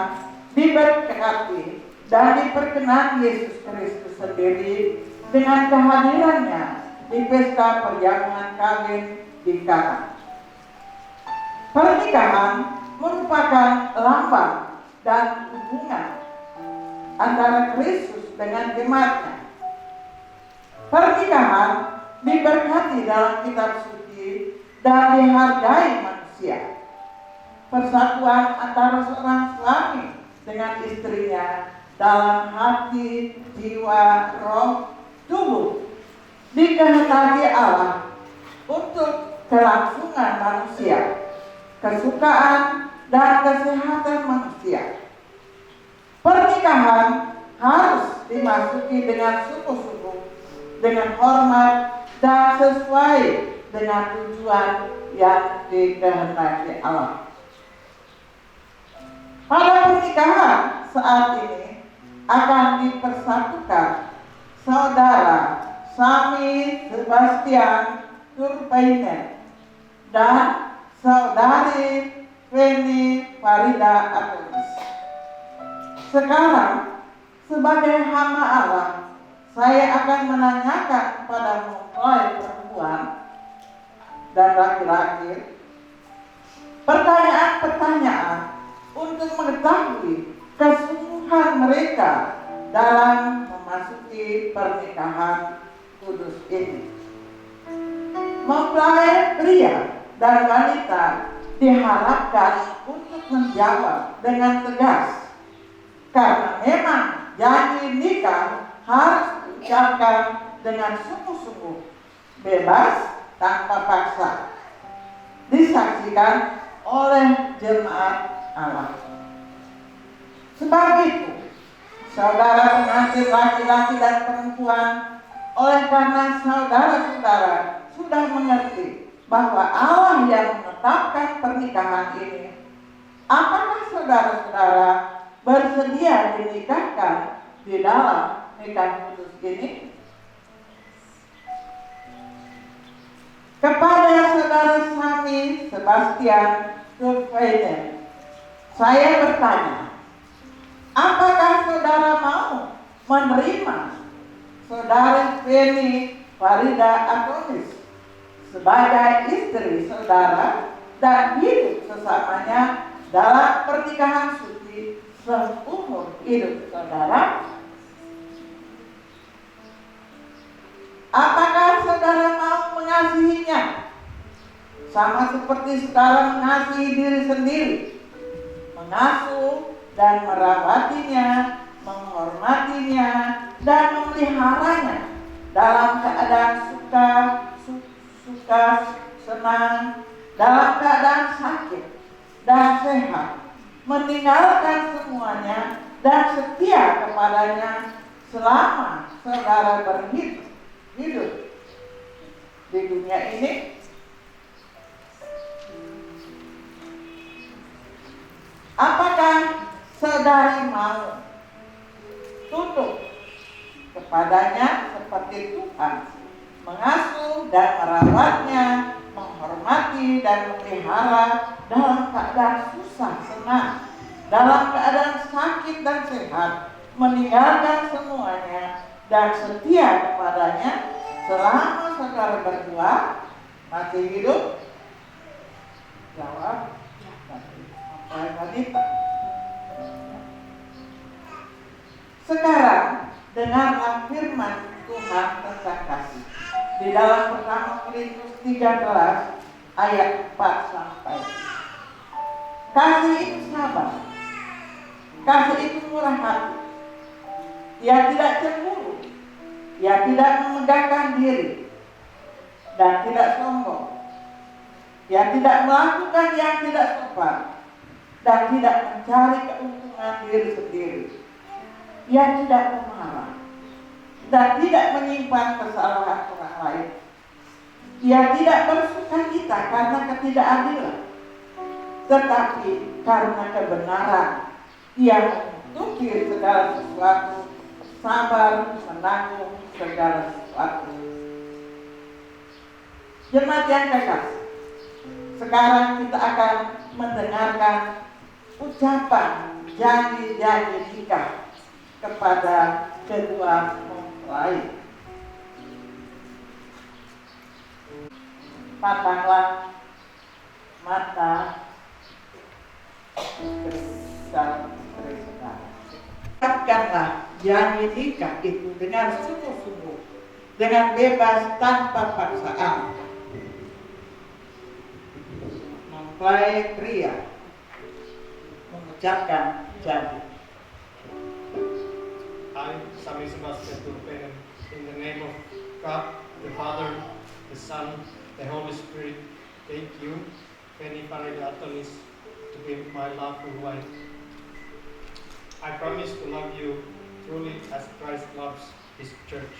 diberkati dan diperkenan Yesus Kristus sendiri dengan kehadirannya di pesta perjamuan kawin di Kana. Pernikahan merupakan lambang dan hubungan antara Kristus dengan jemaatnya. Pernikahan diberkati dalam kitab suci dan dihargai manusia. Persatuan antara seorang suami dengan istrinya dalam hati, jiwa, roh, tubuh dikehendaki Allah untuk kelangsungan manusia, kesukaan dan kesehatan manusia. Pernikahan harus dimasuki dengan sungguh-sungguh, dengan hormat dan sesuai dengan tujuan yang dikehendaki Allah. Pada pernikahan saat ini akan dipersatukan saudara Sami Sebastian Turpeinen dan saudari Feni Farida Atomis. Sekarang sebagai hamba Allah, saya akan menanyakan kepada mempelai perempuan dan laki-laki pertanyaan-pertanyaan untuk mengetahui kesungguhan mereka dalam memasuki pernikahan kudus ini. Mempelai pria dan wanita diharapkan untuk menjawab dengan tegas, karena memang janji nikah harus diucapkan dengan sungguh-sungguh, bebas tanpa paksa, disaksikan oleh jemaat Allah. Sebab itu, saudara pengantin laki-laki dan perempuan, oleh karena saudara-saudara sudah mengerti bahwa Allah yang menetapkan pernikahan ini, apakah saudara-saudara bersedia dinikahkan di dalam nikah kudus ini? Kepada saudara Sami Sebastian Turveinen. Saya bertanya, apakah saudara mau menerima saudari Penny Farida Atonis sebagai istri saudara dan hidup sesamanya dalam pernikahan suci seumur hidup saudara? Apakah saudara mau mengasihinya sama seperti saudara mengasihi diri sendiri, mengasuh dan merawatinya, menghormatinya dan memeliharanya dalam keadaan suka, senang, dalam keadaan sakit dan sehat, meninggalkan semuanya dan setia kepadanya selama saudara berhidup di dunia ini? Apakah saudari mau tunduk kepadanya seperti Tuhan, mengasuh dan merawatnya, menghormati dan memelihara dalam keadaan susah senang, dalam keadaan sakit dan sehat, meninggalkan semuanya dan setia kepadanya selama saudara berdua masih hidup? Jawab wanita. Sekarang dengarlah firman Tuhan tentang kasih di dalam pertama Korintus 13 ayat 4 sampai. Kasih itu sabar, kasih itu murah hati, ia tidak cemburu, ia tidak memegahkan diri dan tidak sombong, ia tidak melakukan yang tidak sopan dan tidak mencari keuntungan diri sendiri. Ia tidak memarah dan tidak menyimpan kesalahan orang lain. Ia tidak bersukacita karena ketidakadilan, tetapi karena kebenaran. Ia mengutuki segala sesuatu, sabar menanggung segala sesuatu. Jemaat yang kekasih, sekarang kita akan mendengarkan ucapan janji-janji nikah kepada kedua mempelai. Patanglah mata istri saudara. Ucapkanlah janji nikah itu dengan sungguh-sungguh, dengan bebas tanpa paksaan. Mempelai pria mengucapkan janji. I, Sami Sebastian Turpeinen, in the name of God, the Father, the Son, the Holy Spirit, take you, Penny Farida Atonis, to be my lawful wife. I promise to love you truly as Christ loves His church.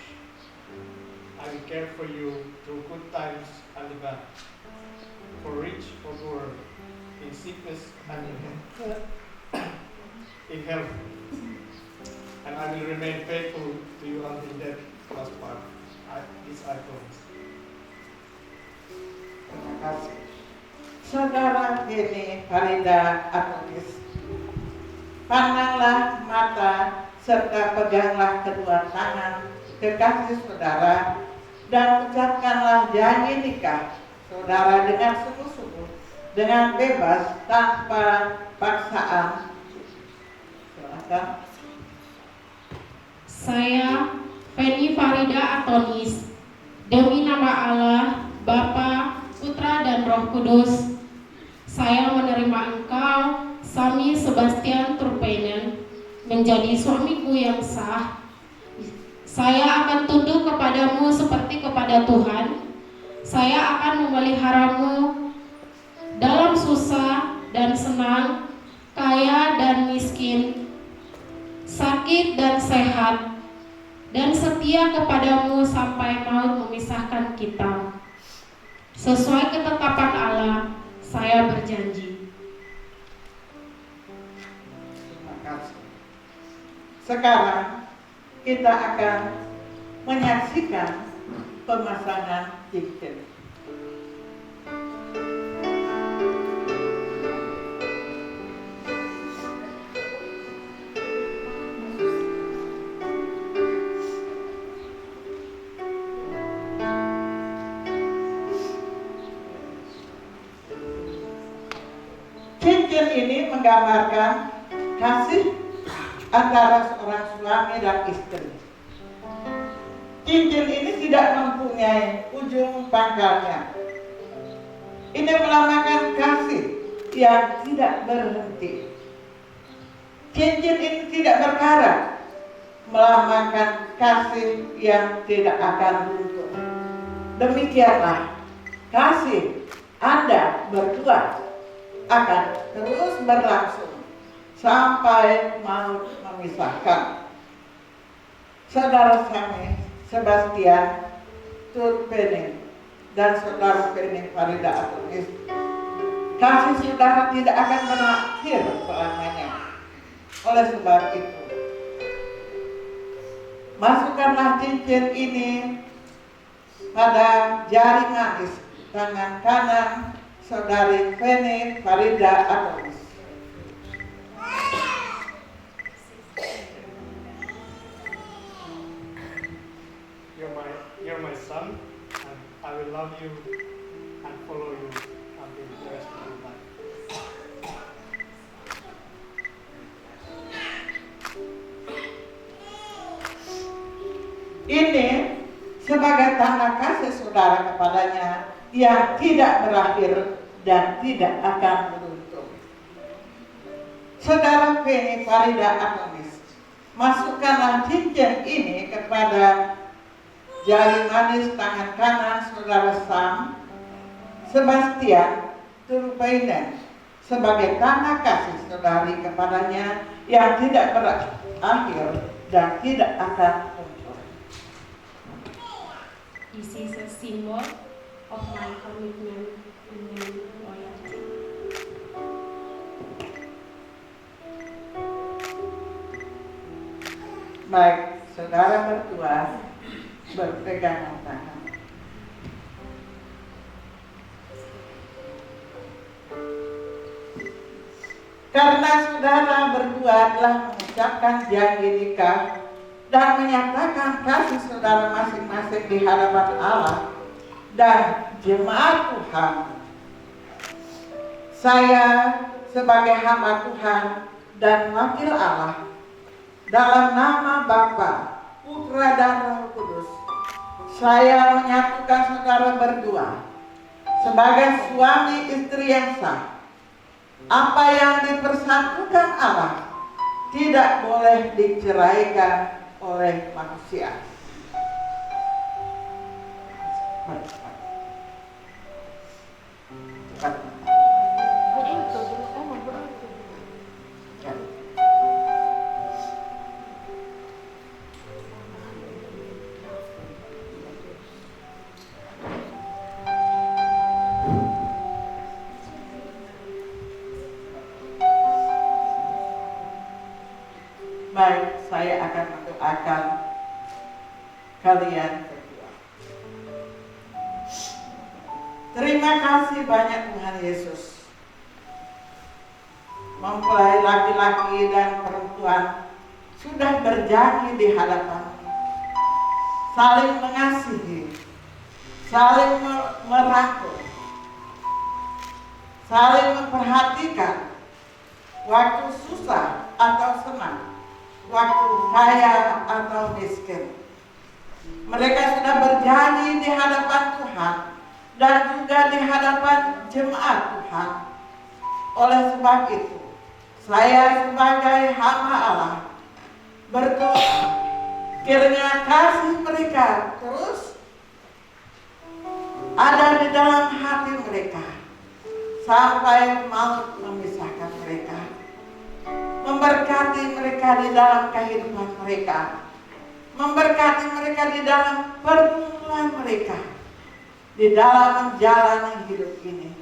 I will care for you through good times and the bad, for rich or poor, in sickness and in health. And I will remain faithful to you until death us part. This I promise. Terima kasih. Saudara Penny Farida Atonis, pandanglah mata serta peganglah kedua tangan kekasih saudara dan ucapkanlah janji nikah saudara dengan sungguh-sungguh, dengan bebas tanpa paksaan. Silakan. Saya, Penny Farida Atonis, demi nama Allah, Bapa, Putra, dan Roh Kudus, saya menerima engkau, Sami Sebastian Turpeinen, menjadi suamiku yang sah. Saya akan tunduk kepadamu seperti kepada Tuhan. Saya akan memeliharamu dalam susah dan senang, kaya dan miskin, sakit dan sehat, dan setia kepadamu sampai maut memisahkan kita. Sesuai ketetapan Allah, saya berjanji. Terima kasih. Sekarang kita akan menyaksikan pemasangan cincin. Cincin ini menggambarkan kasih antara seorang suami dan istri. Cincin ini tidak mempunyai ujung pangkalnya. Ini melambangkan kasih yang tidak berhenti. Cincin ini tidak berkarat, melambangkan kasih yang tidak akan luntur. Demikianlah kasih Anda berdua akan terus berlangsung sampai maut memisahkan. Saudara kami Sebastian Turpening dan saudara Penning Farida Atonis, kasih saudara tidak akan berakhir selamanya. Oleh sebab itu, masukkanlah cincin ini pada jari manis tangan kanan saudari Penning Farida Atonis. You're my son, and I will love you and follow you until the rest of your life. Ini sebagai tanda kasih saudara kepadanya yang tidak berakhir dan tidak akan beruntung. Saudara Penning Farida Atonis, masukkanlah cincin ini kepada jari manis tangan kanan saudara Sam Sebastian Turpeinen sebagai tanda kasih saudari kepadanya yang tidak berakhir dan tidak akan luntur. This is a symbol of my commitment and loyalty. Baik, saudara berdua berpegangan tangan. Karena saudara berdua telah mengucapkan janji nikah dan menyatakan kasih saudara masing-masing di hadapan Allah dan jemaat Tuhan, saya sebagai hamba Tuhan dan wakil Allah, dalam nama Bapa, Putra dan Roh Kudus, saya menyatukan saudara berdua sebagai suami istri yang sah. Apa yang dipersatukan Allah tidak boleh diceraikan oleh manusia. Baik, saya akan mendoakan kalian berdua. Terima kasih banyak Tuhan Yesus. Mempelai laki-laki dan perempuan sudah berjanji di hadapan, saling mengasihi, saling merangkul, saling memperhatikan waktu susah atau senang, waktu kaya atau miskin. Mereka sudah berjanji di hadapan Tuhan dan juga di hadapan jemaat Tuhan. Oleh sebab itu, saya sebagai hamba Allah berdoa kiranya kasih mereka terus ada di dalam hati mereka sampai maut memisahkan mereka. Memberkati mereka di dalam kehidupan mereka, memberkati mereka di dalam pergumulan mereka, di dalam menjalani hidup ini.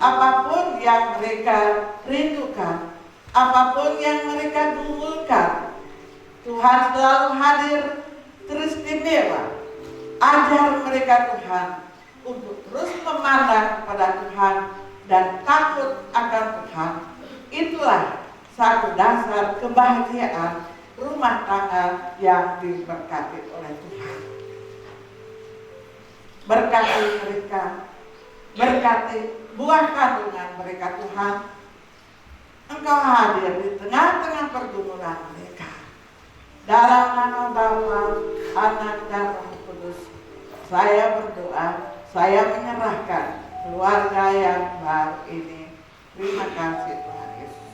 Apapun yang mereka rindukan, apapun yang mereka gumulkan, Tuhan selalu hadir teristimewa. Ajar mereka Tuhan untuk terus memandang kepada Tuhan dan takut akan Tuhan. Itulah satu dasar kebahagiaan rumah tangga yang diberkati oleh Tuhan. Berkati mereka, berkati buah kandungan mereka Tuhan, Engkau hadir di tengah-tengah pergumulan mereka. Dalam nama Bapa, Anak, dan Roh Kudus, saya berdoa, saya menyerahkan keluarga yang baru ini. Terima kasih Tuhan Yesus.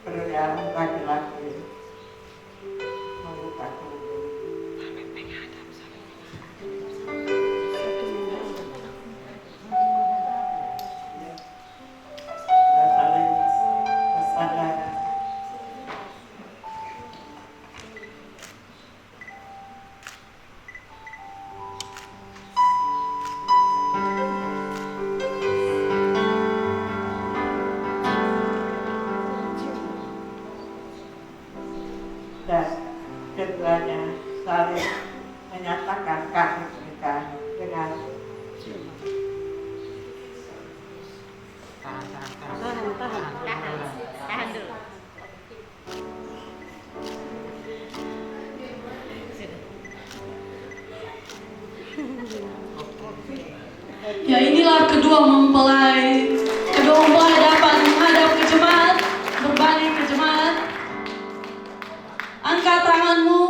Pria laki-laki membuka kerudung. Kita saling bersadar. Dan keduanya saling menyatakan kasih mereka dengan Tahan dulu. Ya, inilah kedua mempelai dapat menghadap ke jemaat, berbalik ke jemaat. Angkat tanganmu,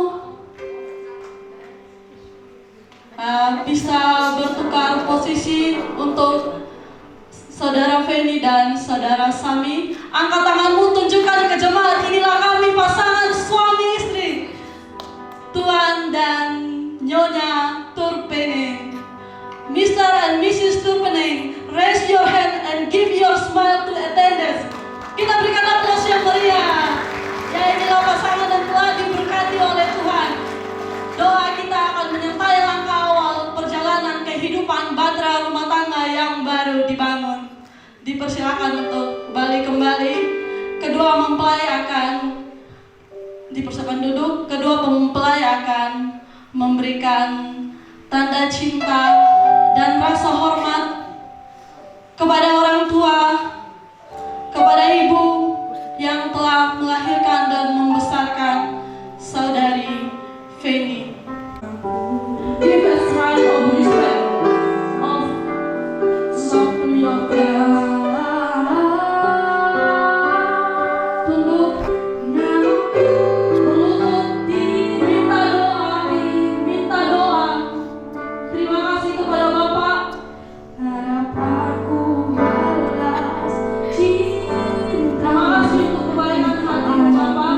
bisa bertukar posisi untuk Saudara Feni dan Saudara Sami. Angkat tanganmu, tunjukkan ke jemaat, inilah kami pasangan suami istri, Tuan dan Nyonya Turpeneng. Mr. and Mrs. Turpeneng, raise your hand and give your smile to attendants. Kita berikan aplaus yang meriah. Ya, inilah pasangan yang telah diberkati oleh Tuhan. Doa kita akan menyertai langkah awal perjalanan kehidupan bahtera rumah tangga yang baru dibangun. Dipersilakan untuk balik kembali. Kedua mempelai akan dipersilakan duduk. Kedua mempelai akan memberikan tanda cinta dan rasa hormat kepada orang tua, kepada ibu yang telah melahirkan dan membesarkan saudari Feni. Give a sign of respect, of love to your parents. Tunduk, berlutut, minta doa. Terima kasih kepada Bapak. Harapanku balas cinta. Terima kasih untuk kebaikan hati Bapak.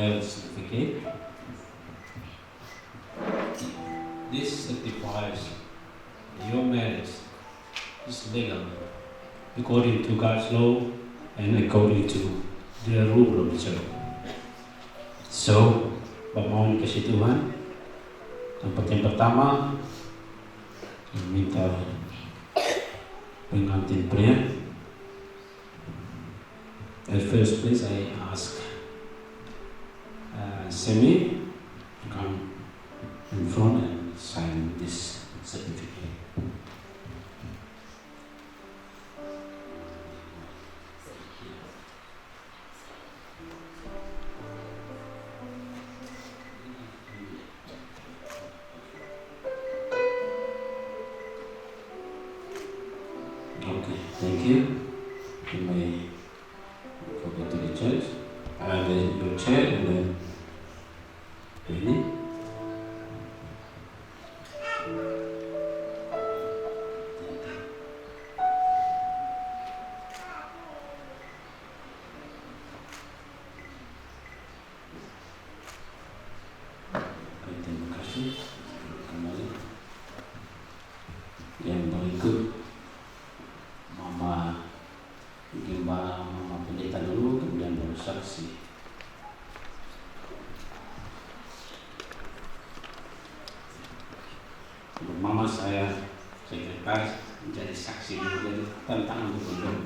marriage certificate. This certifies your marriage is legal according to God's law and according to the rule of the church. So, mohon kasih Tuhan, tempat yang pertama minta pengantin pria. At first place I ask Semi to come in front and sign this certificate. Okay, thank you. You may go back to the church, your chair, and then ini. Terima kasih. Kembali. Yang berikut Mama pendeta dulu, kemudian baru saksi. Untuk Mama saya sekretaris menjadi saksi dulu, jadi tantangan untuk beliau.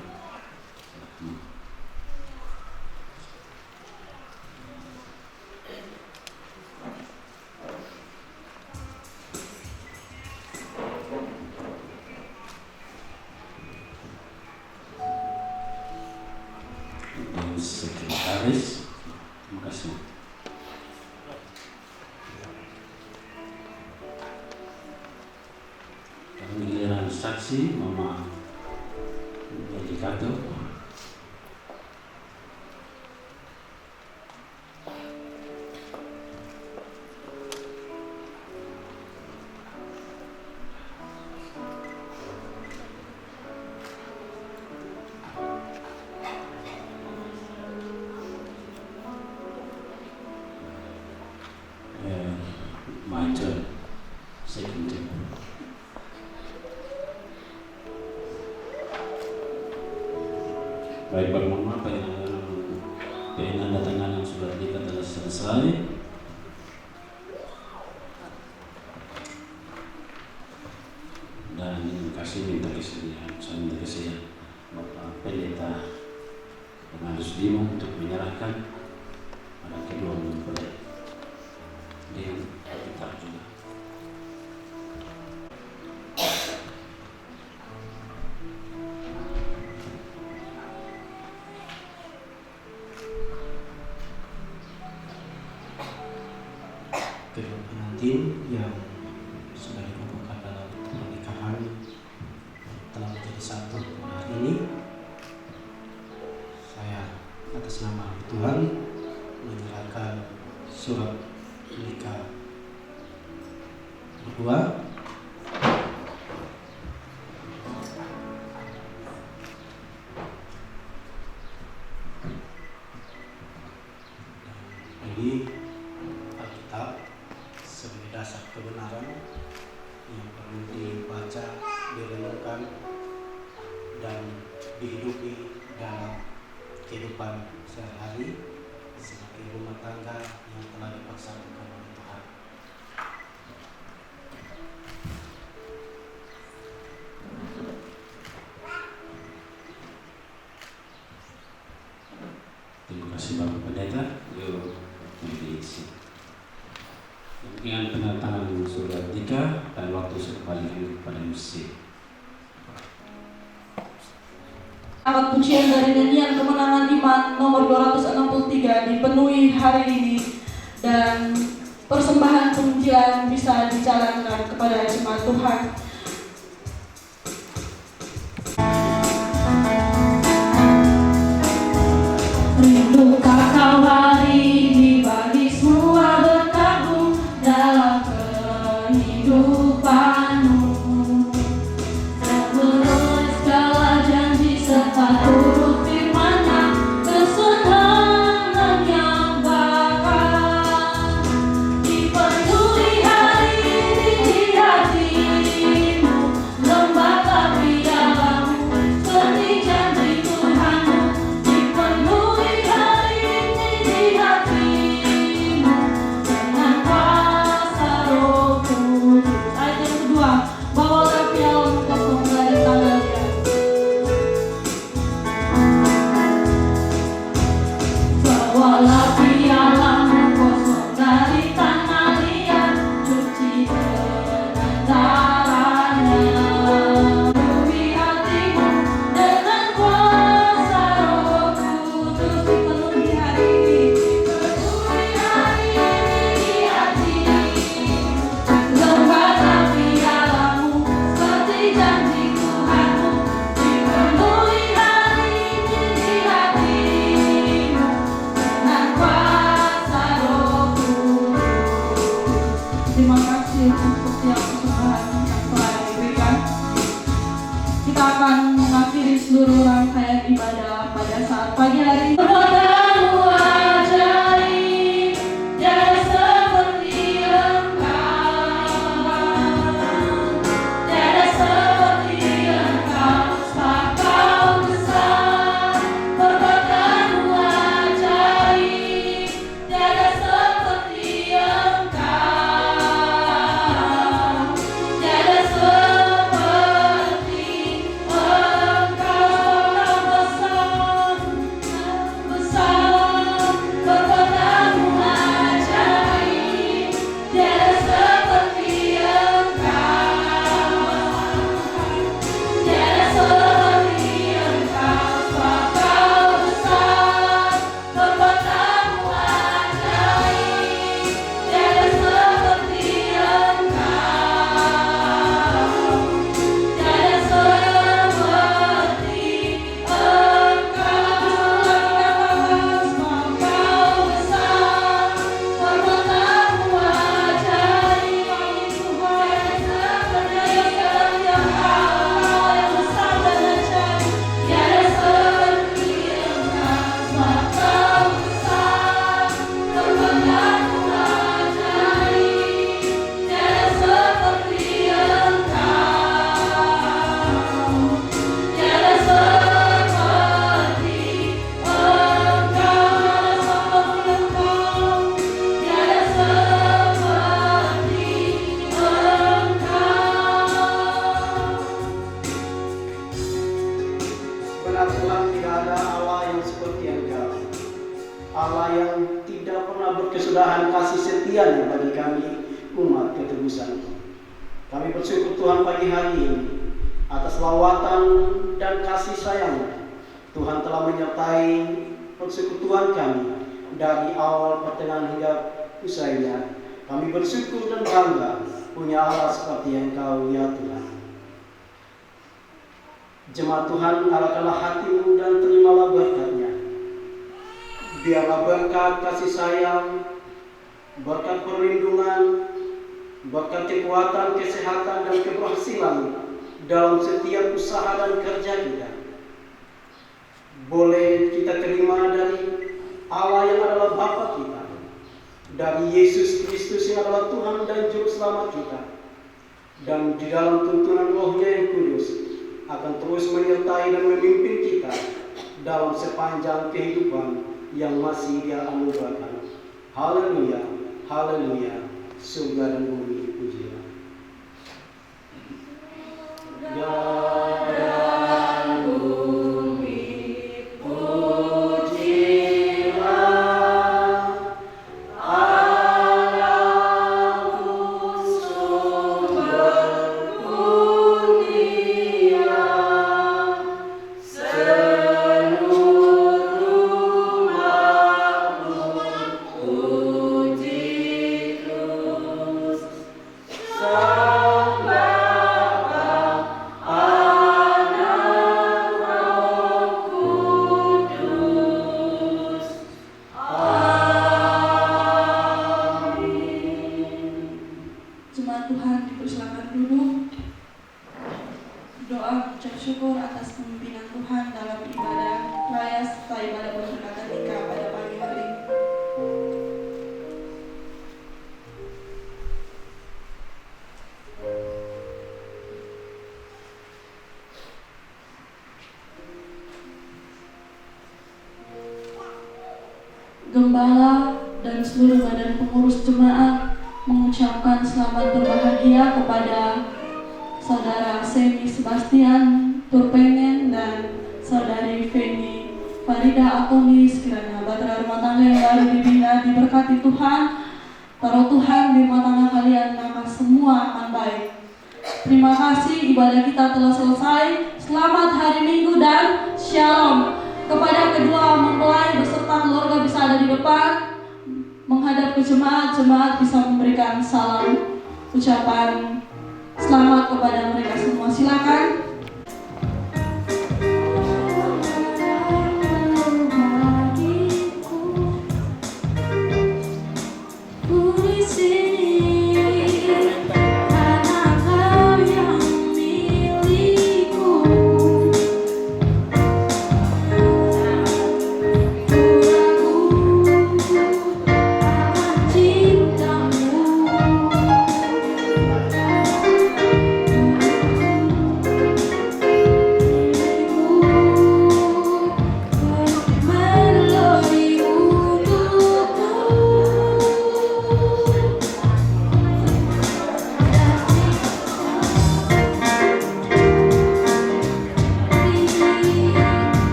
Sekretaris, terima kasih. Giliran saksi Mama Dedikato. My turn, second turn. Baik, Pak Mama, penandatanganan surat nikah telah selesai. Dan minta kesediaan Bapak Pendeta Pengadus Bimo untuk menyerahkan pada kedua mempelai dengan Alkitab juga. Kedua pengantin yang sudah dikumpulkan dalam pernikahan telah menjadi satu hari ini. Saya atas nama Tuhan menyerahkan surat nikah berdua. Ini Alkitab sebagai dasar kebenaran yang perlu dibaca, direnungkan, dan dihidupi dalam kehidupan sehari-hari sebagai rumah tangga yang telah dipaksanakan oleh Tuhan. Terima kasih Bapak Pendeta. Yuk, diisi. Demikian penandatanganan surat nikah dan waktu saya kembalikan kepada musik. Amat pujian dari nyanyian kemenangan iman nomor 263 dipenuhi hari ini, dan persembahan penginjilan bisa dijalankan kepada jemaat Tuhan. Rindukah kau hari ini bagi semua berkabung dalam kehidupanmu, memenuhi segala janji serta turut firman-Nya, kesenangan yang bakal seluruh rangkaian ibadah pada saat pagi hari. Perbuatanmu ajaib, tiada seperti Engkau, tiada seperti Engkau, sebab Kau besar. Perbuatanmu ajaib, tiada seperti Engkau, tiada seperti Engkau, besar, besar. Perbuatanmu ajaib, tiada seperti Engkau, tiada seperti Engkau, sebab Kau besar. Perbuatanmu ajaib, tiada seperti Engkau, tiada seperti Engkau. Sebab Kau besar. Perbuatanmu ajaib, Tuhan, seperti Engkau yang besar dan ajaib. Tiada seperti Engkau, sebab Kau besar. Perbuatanmu ajaib, tiada seperti Engkau, tiada seperti Engkau, tiada seperti Engkau. Benar Tuhan, tidak ada Allah yang seperti Engkau. Allah yang tidak pernah berkesudahan kasih setianya bagi kami umat ketebusan. Kami bersyukur Tuhan pagi hari ini atas lawatan dan kasih sayang Tuhan telah menyertai persekutuan kami dari awal, pertengahan hingga usainya. Kami bersyukur dan bangga punya Allah seperti Engkau ya Tuhan. Jemaat Tuhan, arahkanlah hatimu dan terimalah berkat-Nya. Biarlah berkat kasih sayang, berkat perlindungan, berkat kekuatan, kesehatan, dan keberhasilan dalam setiap usaha dan kerja kita boleh kita terima dari Allah yang adalah Bapa kita, dari Yesus Kristus yang adalah Tuhan dan Juru Selamat kita, dan di dalam tuntunan Roh-Nya yang kudus akan terus menyertai dan memimpin kita dalam sepanjang kehidupan yang masih Dia anugerahkan. Haleluya, haleluya, surga dan bumi pujilah. Dan bumi pujilah, alamku sumber dunia, seluruh makhluk puji terus. Sang Bapa, Anak, Roh Kudus. Amin. Jemaat Tuhan dipersilakan duduk. Doa ucap syukur atas pemimpinan Tuhan dalam ibadah raya serta ibadah pemberkatan nikah pada pagi hari. Gembala dan seluruh badan pengurus jemaat mengucapkan selamat berbahagia kepada Saudara Semi Sebastian Turpenen dan Saudari Feni Farida Atonis. Kiranya bahtera rumah tangga yang baru dibina diberkati Tuhan. Taruh Tuhan di rumah tangga kalian, maka semua akan baik. Terima kasih, ibadah kita telah selesai. Selamat hari Minggu dan Shalom. Kepada kedua mempelai beserta keluarga bisa ada di depan menghadap ke jemaat. Jemaat bisa memberikan salam ucapan selamat kepada mereka semua. Silakan.